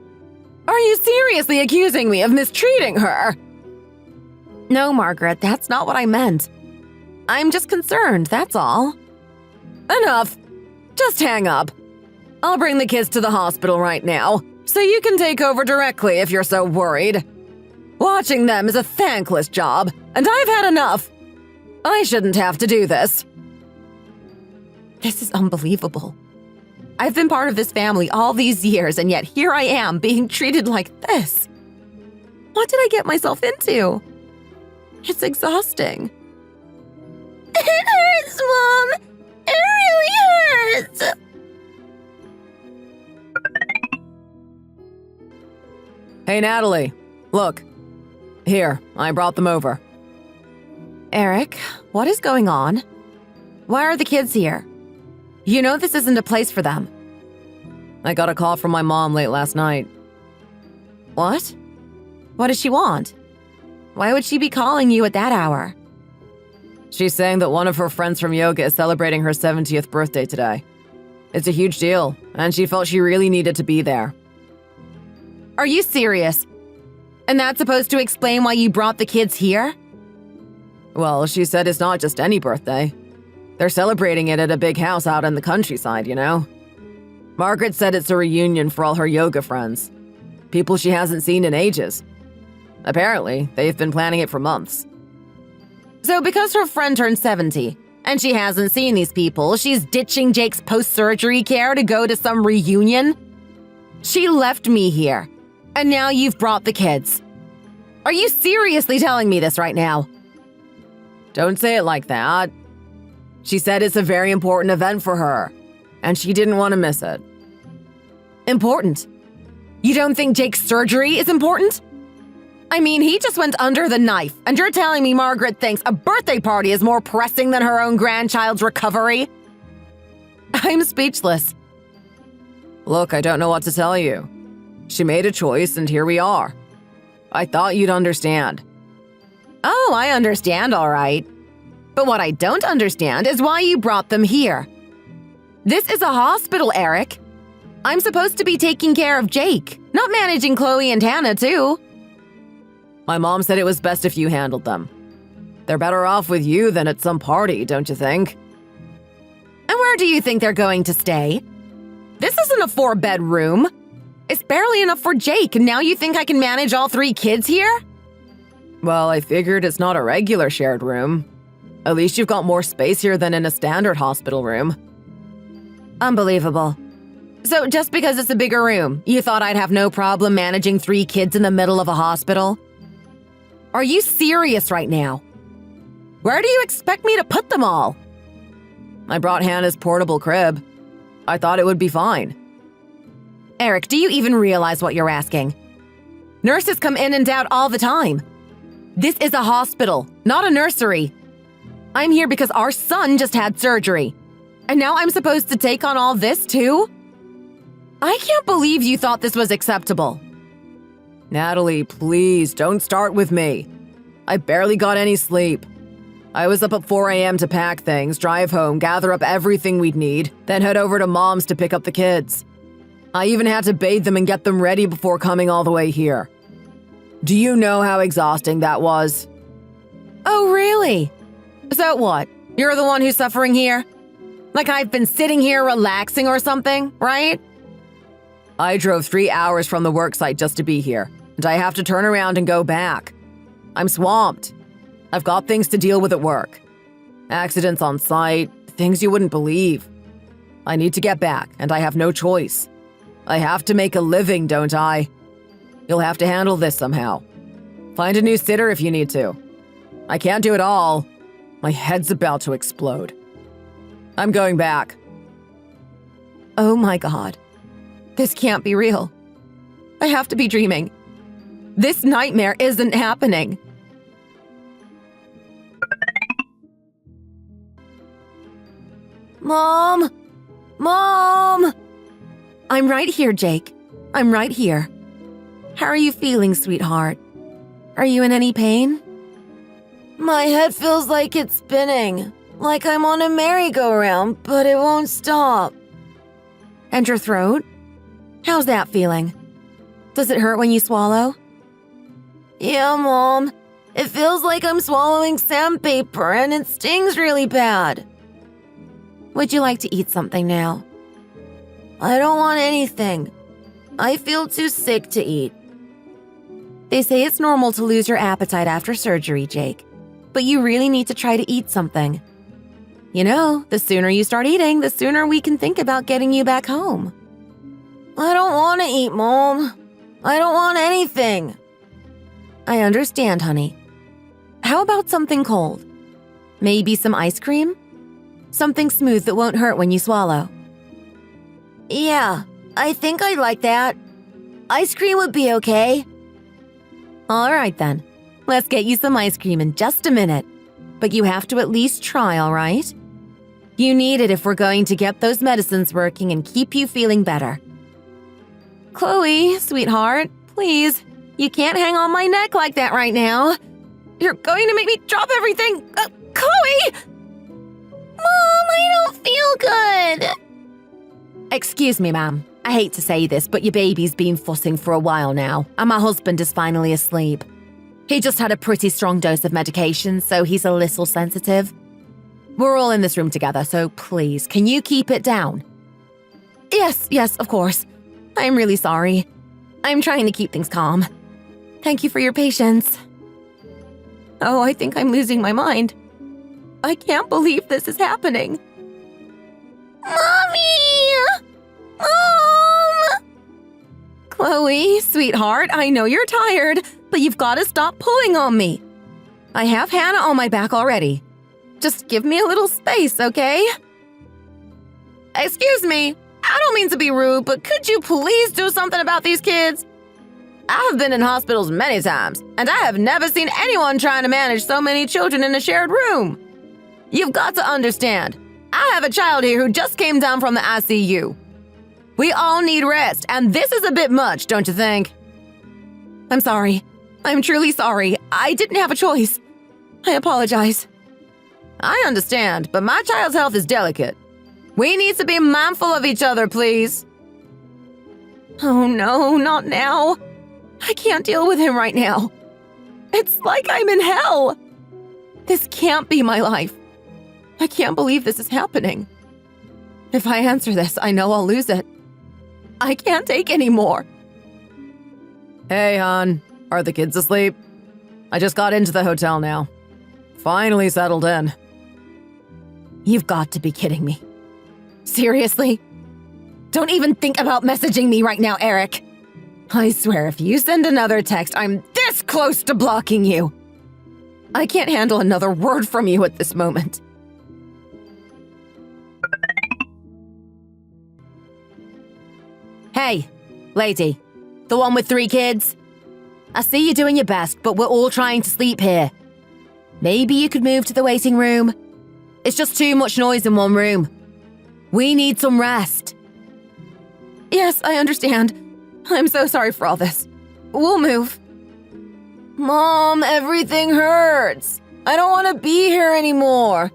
Speaker 1: Are you seriously accusing me of mistreating her?
Speaker 2: No, Margaret, that's not what I meant. I'm just concerned, that's all.
Speaker 1: Enough. Just hang up. I'll bring the kids to the hospital right now, so you can take over directly if you're so worried. Watching them is a thankless job, and I've had enough. I shouldn't have to do this.
Speaker 2: This is unbelievable. I've been part of this family all these years, and yet here I am being treated like this. What did I get myself into? It's exhausting. It hurts, Mom! It really hurts!
Speaker 1: Hey, Natalie. Look. Here, I brought them over.
Speaker 2: Eric, what is going on? Why are the kids here? You know this isn't a place for them.
Speaker 1: I got a call from my mom late last night.
Speaker 2: What? What does she want? Why would she be calling you at that hour?
Speaker 1: She's saying that one of her friends from yoga is celebrating her 70th birthday today. It's a huge deal, and she felt she really needed to be there.
Speaker 2: Are you serious? And that's supposed to explain why you brought the kids here?
Speaker 1: Well, she said it's not just any birthday. They're celebrating it at a big house out in the countryside, you know? Margaret said it's a reunion for all her yoga friends. People she hasn't seen in ages. Apparently, they've been planning it for months.
Speaker 2: So because her friend turned 70, and she hasn't seen these people, she's ditching Jake's post-surgery care to go to some reunion? She left me here, and now you've brought the kids. Are you seriously telling me this right now?
Speaker 1: Don't say it like that. She said it's a very important event for her, and she didn't want to miss it.
Speaker 2: Important? You don't think Jake's surgery is important? I mean, he just went under the knife, and you're telling me Margaret thinks a birthday party is more pressing than her own grandchild's recovery? I'm speechless.
Speaker 1: Look, I don't know what to tell you. She made a choice, and here we are. I thought you'd understand.
Speaker 2: Oh, I understand, all right. But what I don't understand is why you brought them here. This is a hospital, Eric. I'm supposed to be taking care of Jake, not managing Chloe and Hannah, too.
Speaker 1: My mom said it was best if you handled them. They're better off with you than at some party, don't you think?
Speaker 2: And where do you think they're going to stay? This isn't a 4-bedroom. It's barely enough for Jake, and now you think I can manage all 3 kids here?
Speaker 1: Well, I figured it's not a regular shared room. At least you've got more space here than in a standard hospital room.
Speaker 2: Unbelievable. So just because it's a bigger room, you thought I'd have no problem managing 3 kids in the middle of a hospital? Are you serious right now? Where do you expect me to put them all?
Speaker 1: I brought Hannah's portable crib. I thought it would be fine.
Speaker 2: Eric, do you even realize what you're asking? Nurses come in and out all the time. This is a hospital, not a nursery. I'm here because our son just had surgery. And now I'm supposed to take on all this too? I can't believe you thought this was acceptable.
Speaker 1: Natalie, please don't start with me. I barely got any sleep. I was up at 4 a.m. to pack things, drive home, gather up everything we'd need, then head over to Mom's to pick up the kids. I even had to bathe them and get them ready before coming all the way here. Do you know how exhausting that was?
Speaker 2: Oh, really? So what? You're the one who's suffering here? Like I've been sitting here relaxing or something, right?
Speaker 1: I drove 3 hours from the worksite just to be here, and I have to turn around and go back. I'm swamped. I've got things to deal with at work. Accidents on site, things you wouldn't believe. I need to get back, and I have no choice. I have to make a living, don't I? You'll have to handle this somehow. Find a new sitter if you need to. I can't do it all. My head's about to explode. I'm going back.
Speaker 2: Oh my God. This can't be real. I have to be dreaming. This nightmare isn't happening. Mom! Mom! I'm right here, Jake. I'm right here. How are you feeling, sweetheart? Are you in any pain?
Speaker 1: My head feels like it's spinning, like I'm on a merry-go-round, but it won't stop. And your throat? How's that feeling? Does it hurt when you swallow? Yeah, Mom. It feels like I'm swallowing sandpaper and it stings really bad. Would you like to eat something now? I don't want anything. I feel too sick to eat. They say it's normal to lose your appetite after surgery, Jake. But you really need to try to eat something. You know, the sooner you start eating, the sooner we can think about getting you back home. I don't want to eat, Mom. I don't want anything. I understand, honey. How about something cold? Maybe some ice cream? Something smooth that won't hurt when you swallow. Yeah, I think I'd like that. Ice cream would be okay. All right, then. Let's get you some ice cream in just a minute. But you have to at least try, all right? You need it if we're going to get those medicines working and keep you feeling better. Chloe, sweetheart, please. You can't hang on my neck like that right now. You're going to make me drop everything. Chloe!
Speaker 2: Mom, I don't feel good.
Speaker 1: Excuse me, ma'am. I hate to say this, but your baby's been fussing for a while now, and my husband is finally asleep. He just had a pretty strong dose of medication, so he's a little sensitive. We're all in this room together, so please, can you keep it down? Yes, of course. I'm really sorry. I'm trying to keep things calm. Thank you for your patience. Oh, I think I'm losing my mind. I can't believe this is happening.
Speaker 2: Mommy! Mom!
Speaker 1: Chloe, sweetheart, I know you're tired, but you've got to stop pulling on me. I have Hannah on my back already. Just give me a little space, okay? Excuse me, I don't mean to be rude, but could you please do something about these kids? I have been in hospitals many times, and I have never seen anyone trying to manage so many children in a shared room. You've got to understand, I have a child here who just came down from the ICU. We all need rest, and this is a bit much, don't you think? I'm sorry. I'm truly sorry. I didn't have a choice. I apologize. I understand, but my child's health is delicate. We need to be mindful of each other, please. Oh no, not now. I can't deal with him right now. It's like I'm in hell. This can't be my life. I can't believe this is happening. If I answer this, I know I'll lose it. I can't take any more. Hey, hon. Are the kids asleep? I just got into the hotel now. Finally settled in. You've got to be kidding me. Seriously? Don't even think about messaging me right now, Eric. I swear if you send another text, I'm this close to blocking you. I can't handle another word from you at this moment. Hey, lady, the one with 3 kids. I see you doing your best, but we're all trying to sleep here. Maybe you could move to the waiting room. It's just too much noise in one room. We need some rest. Yes, I understand. I'm so sorry for all this. We'll move. Mom, everything hurts. I don't want to be here anymore.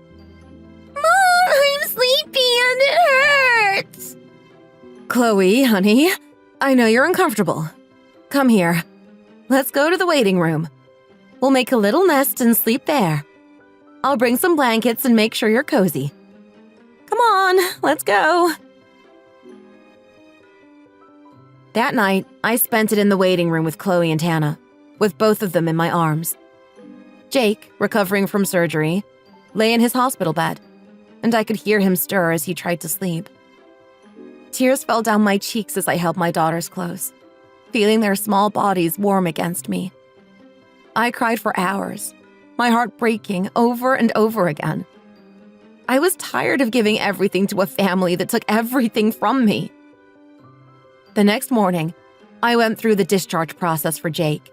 Speaker 2: Mom, I'm sleepy and it hurts.
Speaker 1: Chloe, honey, I know you're uncomfortable. Come here. Let's go to the waiting room. We'll make a little nest and sleep there. I'll bring some blankets and make sure you're cozy. Come on, let's go. That night, I spent it in the waiting room with Chloe and Hannah, with both of them in my arms. Jake, recovering from surgery, lay in his hospital bed, and I could hear him stir as he tried to sleep. Tears fell down my cheeks as I held my daughters close, feeling their small bodies warm against me. I cried for hours, my heart breaking over and over again. I was tired of giving everything to a family that took everything from me. The next morning, I went through the discharge process for Jake.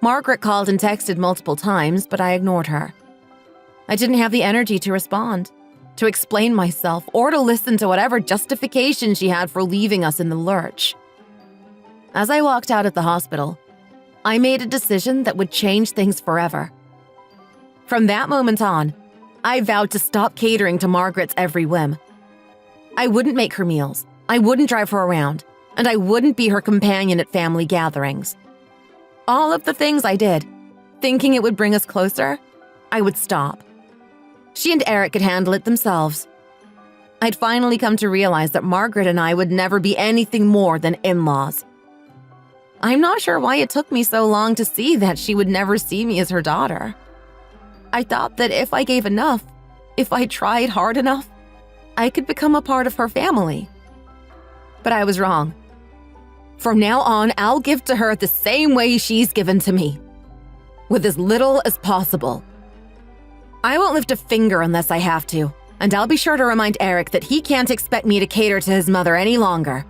Speaker 1: Margaret called and texted multiple times, but I ignored her. I didn't have the energy to respond, to explain myself, or to listen to whatever justification she had for leaving us in the lurch. As I walked out of the hospital, I made a decision that would change things forever. From that moment on, I vowed to stop catering to Margaret's every whim. I wouldn't make her meals, I wouldn't drive her around, and I wouldn't be her companion at family gatherings. All of the things I did, thinking it would bring us closer, I would stop. She and Eric could handle it themselves. I'd finally come to realize that Margaret and I would never be anything more than in-laws. I'm not sure why it took me so long to see that she would never see me as her daughter. I thought that if I gave enough, if I tried hard enough, I could become a part of her family. But I was wrong. From now on, I'll give to her the same way she's given to me, with as little as possible. I won't lift a finger unless I have to, and I'll be sure to remind Eric that he can't expect me to cater to his mother any longer.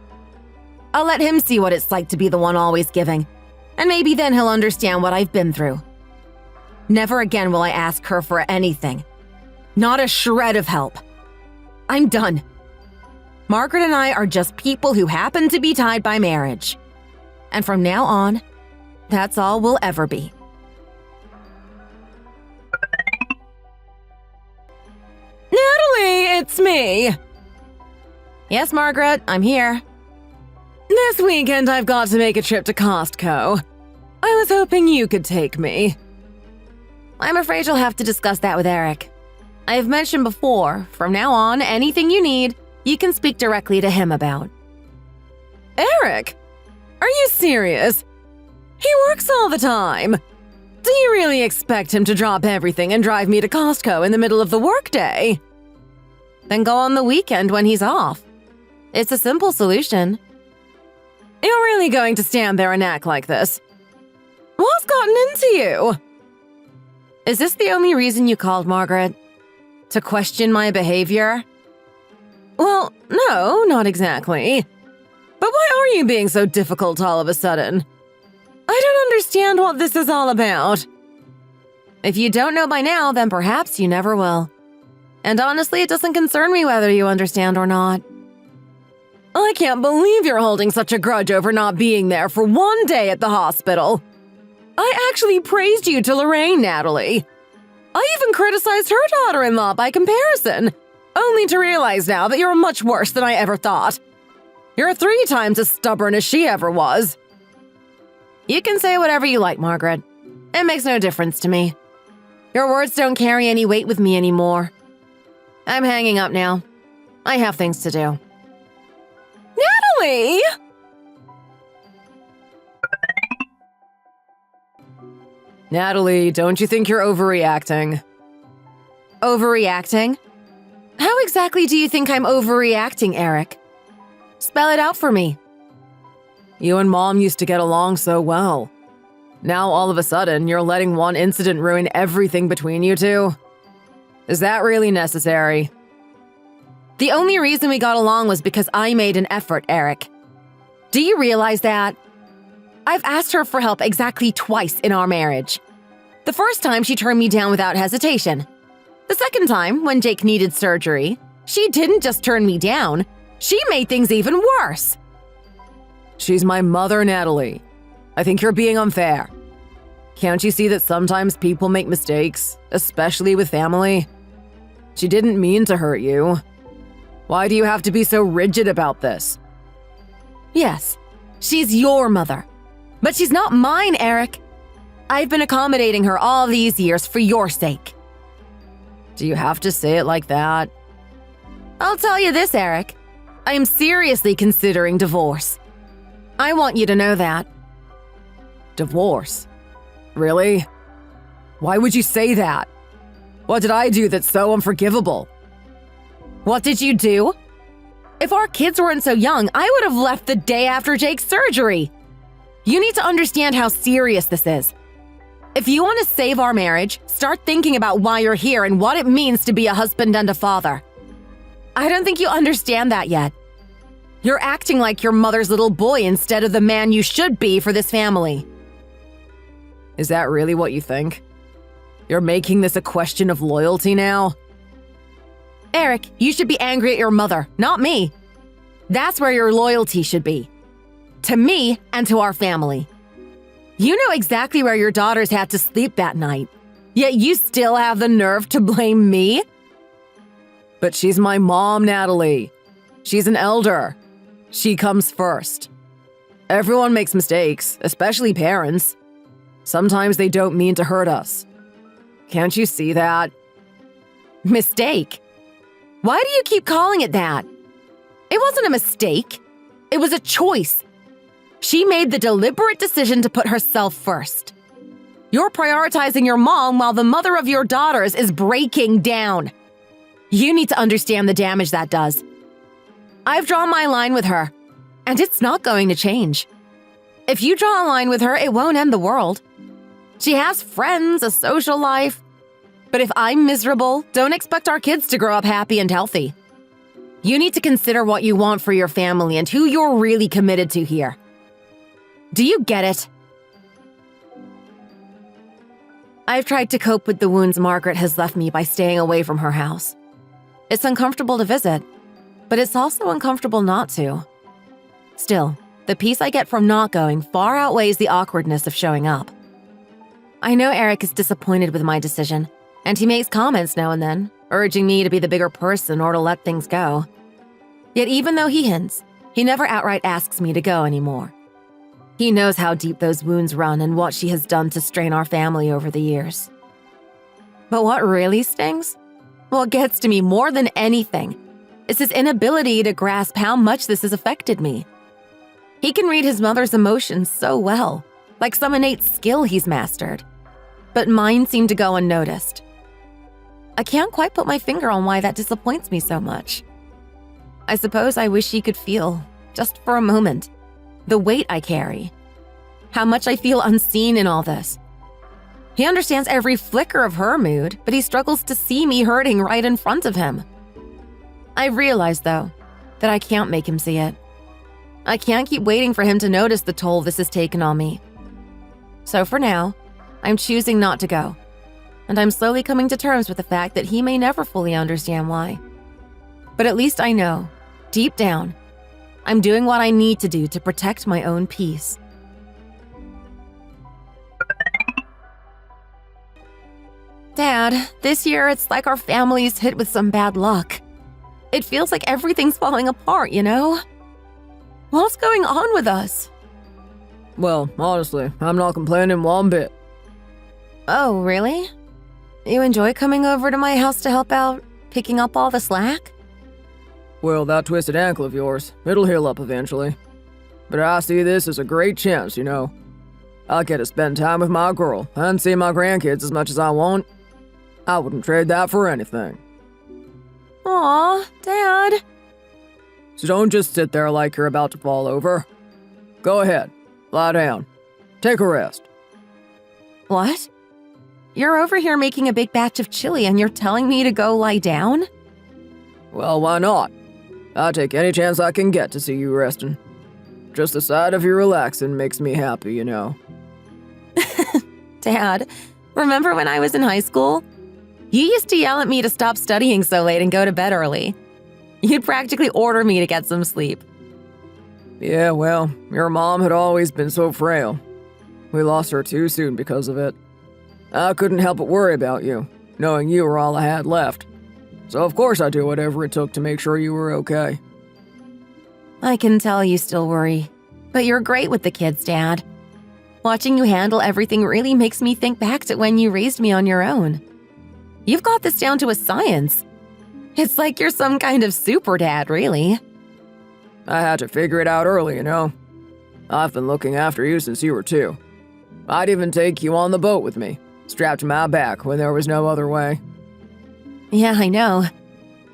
Speaker 1: I'll let him see what it's like to be the one always giving, and maybe then he'll understand what I've been through. Never again will I ask her for anything. Not a shred of help. I'm done. Margaret and I are just people who happen to be tied by marriage. And from now on, that's all we'll ever be. Natalie, it's me. Yes, Margaret, I'm here. This weekend I've got to make a trip to Costco. I was hoping you could take me. I'm afraid you'll have to discuss that with Eric. I've mentioned before, from now on, anything you need, you can speak directly to him about. Eric? Are you serious? He works all the time. Do you really expect him to drop everything and drive me to Costco in the middle of the workday? Then go on the weekend when he's off. It's a simple solution. You're really going to stand there and act like this? What's gotten into you? Is this the only reason you called, Margaret? To question my behavior? Well, no, not exactly. But why are you being so difficult all of a sudden? I don't understand what this is all about. If you don't know by now, then perhaps you never will. And honestly, it doesn't concern me whether you understand or not. I can't believe you're holding such a grudge over not being there for one day at the hospital. I actually praised you to Lorraine, Natalie. I even criticized her daughter-in-law by comparison, only to realize now that you're much worse than I ever thought. You're 3 times as stubborn as she ever was. You can say whatever you like, Margaret. It makes no difference to me. Your words don't carry any weight with me anymore. I'm hanging up now. I have things to do. Natalie! Natalie, don't you think you're overreacting? Overreacting? How exactly do you think I'm overreacting, Eric? Spell it out for me. You and Mom used to get along so well. Now all of a sudden, you're letting one incident ruin everything between you two? Is that really necessary? The only reason we got along was because I made an effort, Eric. Do you realize that? I've asked her for help exactly twice in our marriage. The first time, she turned me down without hesitation. The second time, when Jake needed surgery, she didn't just turn me down, she made things even worse. She's my mother, Natalie. I think you're being unfair. Can't you see that sometimes people make mistakes, especially with family? She didn't mean to hurt you. Why do you have to be so rigid about this? Yes, she's your mother. But she's not mine, Eric. I've been accommodating her all these years for your sake. Do you have to say it like that? I'll tell you this, Eric. I am seriously considering divorce. I want you to know that. Divorce? Really? Why would you say that? What did I do that's so unforgivable? What did you do? If our kids weren't so young, I would have left the day after Jake's surgery. You need to understand how serious this is. If you want to save our marriage, start thinking about why you're here and what it means to be a husband and a father. I don't think you understand that yet. You're acting like your mother's little boy instead of the man you should be for this family. Is that really what you think? You're making this a question of loyalty now? Eric, you should be angry at your mother, not me. That's where your loyalty should be. To me and to our family. You know exactly where your daughters had to sleep that night. Yet you still have the nerve to blame me? But she's my mom, Natalie. She's an elder. She comes first. Everyone makes mistakes, especially parents. Sometimes they don't mean to hurt us. Can't you see that? Mistake? Why do you keep calling it that? It wasn't a mistake. It was a choice. She made the deliberate decision to put herself first. You're prioritizing your mom while the mother of your daughters is breaking down. You need to understand the damage that does. I've drawn my line with her, and it's not going to change. If you draw a line with her, it won't end the world. She has friends, a social life. But if I'm miserable, don't expect our kids to grow up happy and healthy. You need to consider what you want for your family and who you're really committed to here. Do you get it? I've tried to cope with the wounds Margaret has left me by staying away from her house. It's uncomfortable to visit, but it's also uncomfortable not to. Still, the peace I get from not going far outweighs the awkwardness of showing up. I know Eric is disappointed with my decision, and he makes comments now and then, urging me to be the bigger person or to let things go. Yet even though he hints, he never outright asks me to go anymore. He knows how deep those wounds run and what she has done to strain our family over the years. But what really stings? What gets to me more than anything is his inability to grasp how much this has affected me. He can read his mother's emotions so well, like some innate skill he's mastered. But mine seem to go unnoticed. I can't quite put my finger on why that disappoints me so much. I suppose I wish he could feel, just for a moment, the weight I carry. How much I feel unseen in all this. He understands every flicker of her mood, but he struggles to see me hurting right in front of him. I realize, though, that I can't make him see it. I can't keep waiting for him to notice the toll this has taken on me. So for now, I'm choosing not to go. And I'm slowly coming to terms with the fact that he may never fully understand why. But at least I know, deep down, I'm doing what I need to do to protect my own peace. Dad, this year it's like our family's hit with some bad luck. It feels like everything's falling apart, you know? What's going on with us?
Speaker 3: Well, honestly, I'm not complaining one bit.
Speaker 1: Oh, really? You enjoy coming over to my house to help out, picking up all the slack?
Speaker 3: Well, that twisted ankle of yours, it'll heal up eventually. But I see this as a great chance, you know. I get to spend time with my girl and see my grandkids as much as I want. I wouldn't trade that for anything.
Speaker 1: Aw, Dad.
Speaker 3: So don't just sit there like you're about to fall over. Go ahead, lie down. Take a rest.
Speaker 1: What? You're over here making a big batch of chili and you're telling me to go lie down?
Speaker 3: Well, why not? I take any chance I can get to see you resting. Just the sight of you relaxing makes me happy, you know.
Speaker 1: Dad, remember when I was in high school? You used to yell at me to stop studying so late and go to bed early. You'd practically order me to get some sleep.
Speaker 3: Yeah, well, your mom had always been so frail. We lost her too soon because of it. I couldn't help but worry about you, knowing you were all I had left. So of course I'd do whatever it took to make sure you were okay.
Speaker 1: I can tell you still worry, but you're great with the kids, Dad. Watching you handle everything really makes me think back to when you raised me on your own. You've got this down to a science. It's like you're some kind of super dad, really.
Speaker 3: I had to figure it out early, you know. I've been looking after you since you were 2. I'd even take you on the boat with me, strapped to my back when there was no other way.
Speaker 1: Yeah, I know.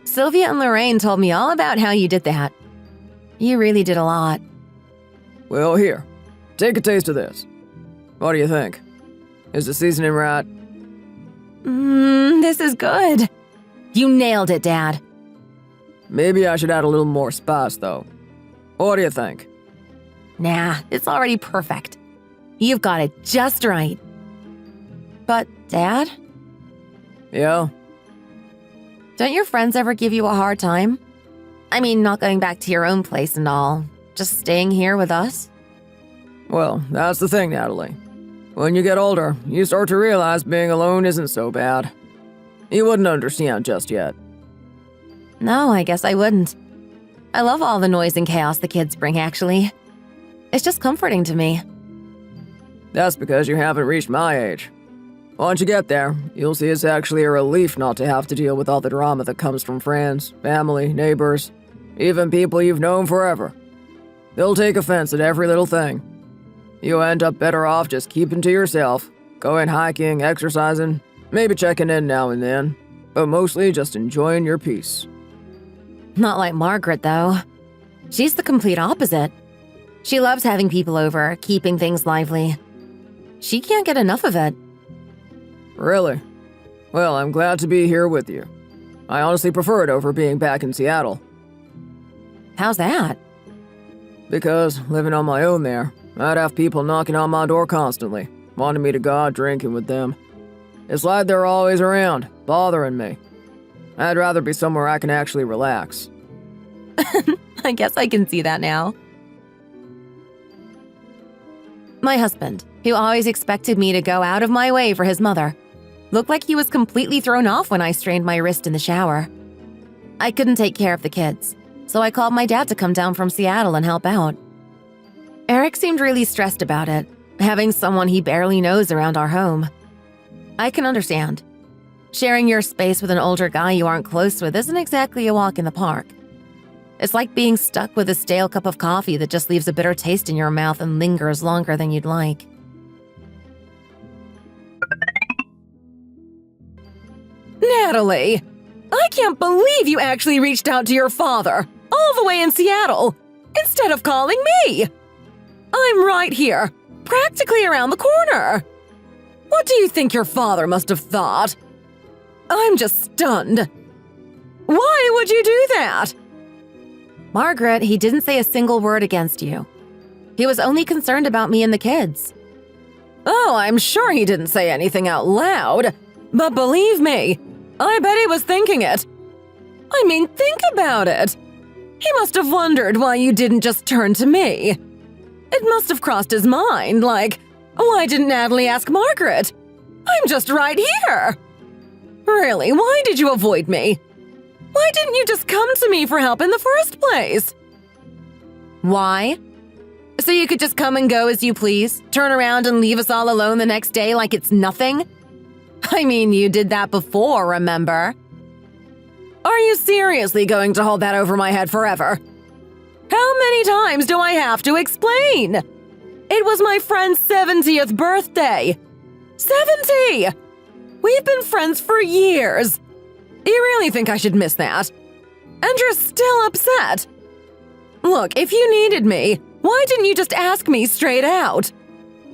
Speaker 1: Sylvia and Lorraine told me all about how you did that. You really did a lot.
Speaker 3: Well, here, take a taste of this. What do you think? Is the seasoning right?
Speaker 1: This is good. You nailed it, Dad.
Speaker 3: Maybe I should add a little more spice, though. What do you think?
Speaker 1: Nah, it's already perfect. You've got it just right. But, Dad,
Speaker 3: Yeah?
Speaker 1: don't your friends ever give you a hard time? I mean, not going back to your own place and all, just staying here with us?
Speaker 3: Well, that's the thing, Natalie. When you get older, you start to realize being alone isn't so bad. You wouldn't understand just yet.
Speaker 1: No, I guess I wouldn't. I love all the noise and chaos the kids bring, actually. It's just comforting to me.
Speaker 3: That's because you haven't reached my age. Once you get there, you'll see it's actually a relief not to have to deal with all the drama that comes from friends, family, neighbors, even people you've known forever. They'll take offense at every little thing. You'll end up better off just keeping to yourself, going hiking, exercising, maybe checking in now and then, but mostly just enjoying your peace.
Speaker 1: Not like Margaret, though. She's the complete opposite. She loves having people over, keeping things lively. She can't get enough of it.
Speaker 3: Really? Well, I'm glad to be here with you. I honestly prefer it over being back in Seattle.
Speaker 1: How's that?
Speaker 3: Because, living on my own there, I'd have people knocking on my door constantly, wanting me to go out drinking with them. It's like they're always around, bothering me. I'd rather be somewhere I can actually relax.
Speaker 1: I guess I can see that now. My husband, who always expected me to go out of my way for his mother, looked like he was completely thrown off when I strained my wrist in the shower. I couldn't take care of the kids, so I called my dad to come down from Seattle and help out. Eric seemed really stressed about it, having someone he barely knows around our home. I can understand. Sharing your space with an older guy you aren't close with isn't exactly a walk in the park. It's like being stuck with a stale cup of coffee that just leaves a bitter taste in your mouth and lingers longer than you'd like. Natalie! I can't believe you actually reached out to your father, all the way in Seattle, instead of calling me! I'm right here, practically around the corner. What do you think your father must have thought? I'm just stunned. Why would you do that? Margaret, he didn't say a single word against you. He was only concerned about me and the kids. Oh, I'm sure he didn't say anything out loud, but believe me, I bet he was thinking it. I mean, think about it. He must have wondered why you didn't just turn to me. It must have crossed his mind, like, why didn't Natalie ask Margaret? I'm just right here. Really, why did you avoid me? Why didn't you just come to me for help in the first place? Why? So you could just come and go as you please, turn around and leave us all alone the next day like it's nothing? I mean, you did that before, remember? Are you seriously going to hold that over my head forever? How many times do I have to explain? It was my friend's 70th birthday. 70! We've been friends for years. You really think I should miss that? And you're still upset? Look, if you needed me, why didn't you just ask me straight out?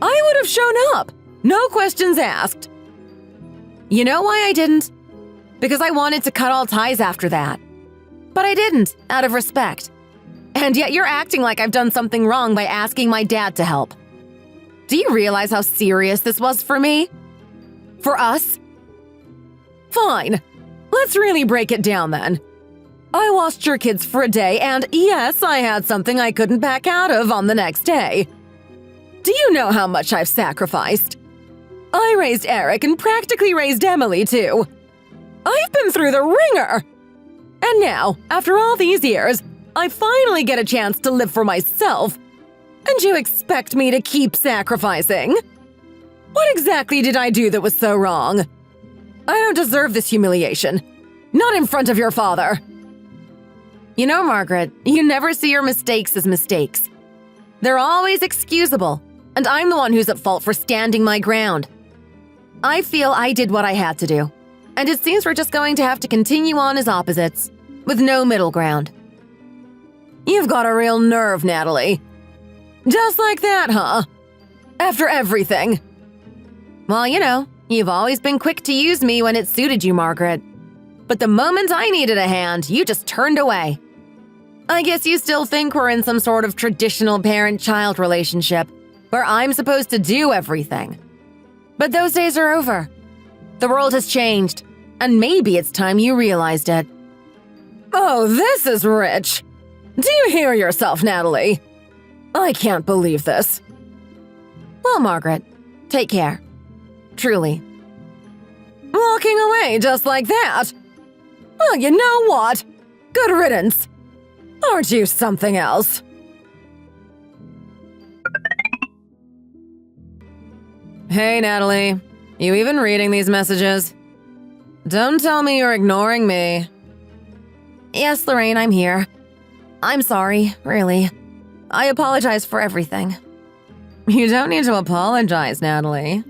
Speaker 1: I would have shown up. No questions asked. You know why I didn't? Because I wanted to cut all ties after that. But I didn't, out of respect. And yet you're acting like I've done something wrong by asking my dad to help. Do you realize how serious this was for me? For us? Fine. Let's really break it down then. I watched your kids for a day, and yes, I had something I couldn't back out of on the next day. Do you know how much I've sacrificed? I raised Eric and practically raised Emily, too. I've been through the ringer. And now, after all these years, I finally get a chance to live for myself. And you expect me to keep sacrificing? What exactly did I do that was so wrong? I don't deserve this humiliation. Not in front of your father. You know, Margaret, you never see your mistakes as mistakes. They're always excusable, and I'm the one who's at fault for standing my ground. I feel I did what I had to do, and it seems we're just going to have to continue on as opposites, with no middle ground. You've got a real nerve, Natalie. Just like that, huh? After everything. Well, you know, you've always been quick to use me when it suited you, Margaret. But the moment I needed a hand, you just turned away. I guess you still think we're in some sort of traditional parent-child relationship, where I'm supposed to do everything. But those days are over. The world has changed, and maybe it's time you realized it. Oh, this is rich. Do you hear yourself, Natalie? I can't believe this. Well, Margaret, Take care. Truly. Walking away just like that? Well, you know what? Good riddance. Aren't you something else? Hey, Natalie. You even reading these messages? Don't tell me you're ignoring me.
Speaker 2: Yes, Lorraine, I'm here. I'm sorry, really. I apologize for everything.
Speaker 1: You don't need to apologize, Natalie.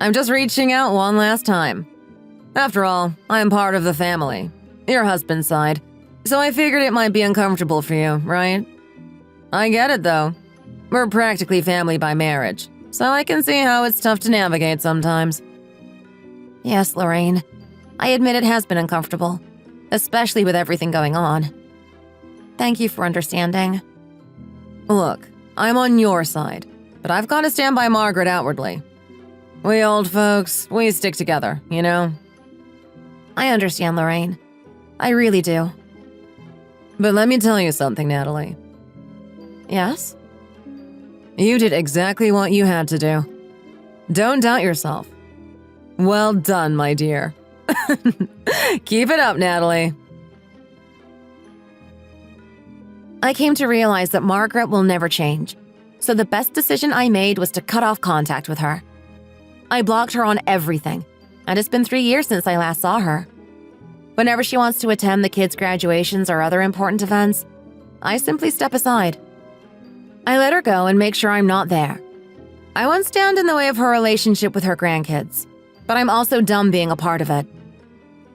Speaker 1: I'm just reaching out one last time. After all, I'm part of the family, your husband's side, so I figured it might be uncomfortable for you, right? I get it, though. We're practically family by marriage, so I can see how it's tough to navigate sometimes.
Speaker 2: Yes, Lorraine. I admit it has been uncomfortable, especially with everything going on. Thank you for understanding.
Speaker 1: Look, I'm on your side, but I've got to stand by Margaret outwardly. We old folks, we stick together, you know?
Speaker 2: I understand, Lorraine. I really do.
Speaker 1: But let me tell you something, Natalie.
Speaker 2: Yes?
Speaker 1: You did exactly what you had to do. Don't doubt yourself. Well done, my dear. Keep it up, Natalie.
Speaker 2: I came to realize that Margaret will never change, so the best decision I made was to cut off contact with her. I blocked her on everything, and it's been 3 years since I last saw her. Whenever she wants to attend the kids' graduations or other important events, I simply step aside. I let her go and make sure I'm not there. I won't stand in the way of her relationship with her grandkids, but I'm also done being a part of it.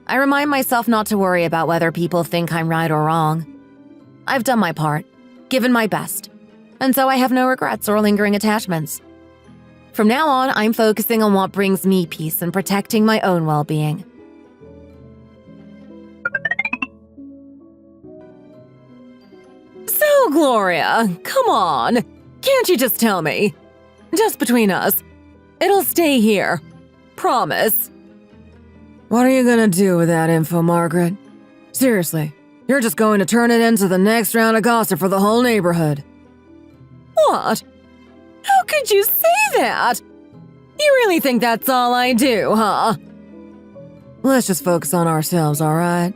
Speaker 2: I remind myself not to worry about whether people think I'm right or wrong. I've done my part, given my best, and so I have no regrets or lingering attachments. From now on, I'm focusing on what brings me peace and protecting my own well-being.
Speaker 1: So, Gloria, come on. Can't you just tell me? Just between us. It'll stay here. Promise. What are you gonna do with that info, Margaret? Seriously, you're just going to turn it into the next round of gossip for the whole neighborhood. What? How could you say that? You really think that's all I do, huh? Let's just focus on ourselves, all right?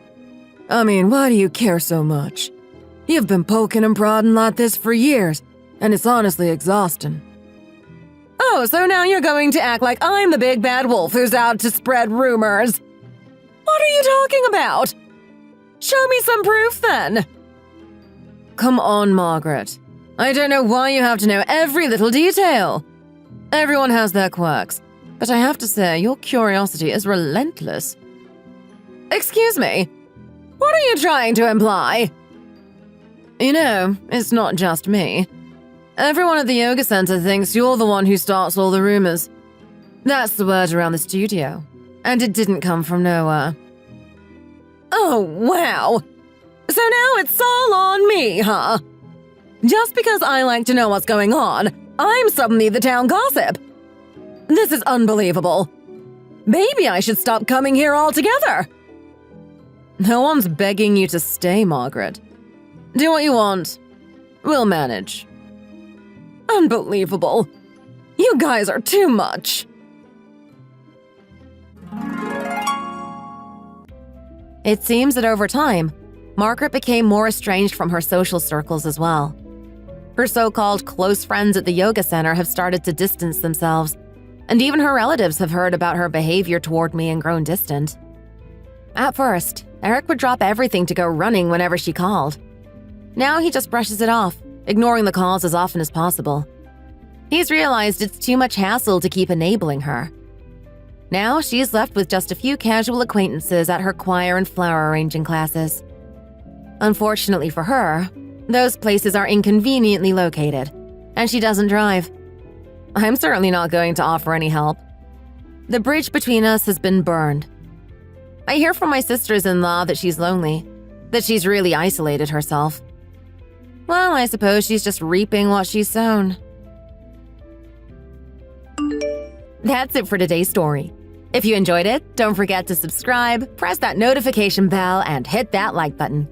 Speaker 1: I mean, why do you care so much? You've been poking and prodding like this for years, and it's honestly exhausting. Oh, so now you're going to act like I'm the big bad wolf who's out to spread rumors. What are you talking about? Show me some proof, then. Come on, Margaret. I don't know why you have to know every little detail. Everyone has their quirks, but I have to say, your curiosity is relentless. Excuse me, what are you trying to imply? You know, it's not just me. Everyone at the yoga center thinks you're the one who starts all the rumors. That's the word around the studio, and it didn't come from nowhere. Oh, wow. So now it's all on me, huh? Just because I like to know what's going on, I'm suddenly the town gossip. This is unbelievable. Maybe I should stop coming here altogether. No one's begging you to stay, Margaret. Do what you want. We'll manage. Unbelievable. You guys are too much.
Speaker 2: It seems that over time, Margaret became more estranged from her social circles as well. Her so-called close friends at the yoga center have started to distance themselves, and even her relatives have heard about her behavior toward me and grown distant. At first, Eric would drop everything to go running whenever she called. Now he just brushes it off, ignoring the calls as often as possible. He's realized it's too much hassle to keep enabling her. Now she's left with just a few casual acquaintances at her choir and flower arranging classes. Unfortunately for her, those places are inconveniently located, and she doesn't drive. I'm certainly not going to offer any help. The bridge between us has been burned. I hear from my sisters-in-law that she's lonely, that she's really isolated herself. Well, I suppose she's just reaping what she's sown. That's it for today's story. If you enjoyed it, don't forget to subscribe, press that notification bell, and hit that like button.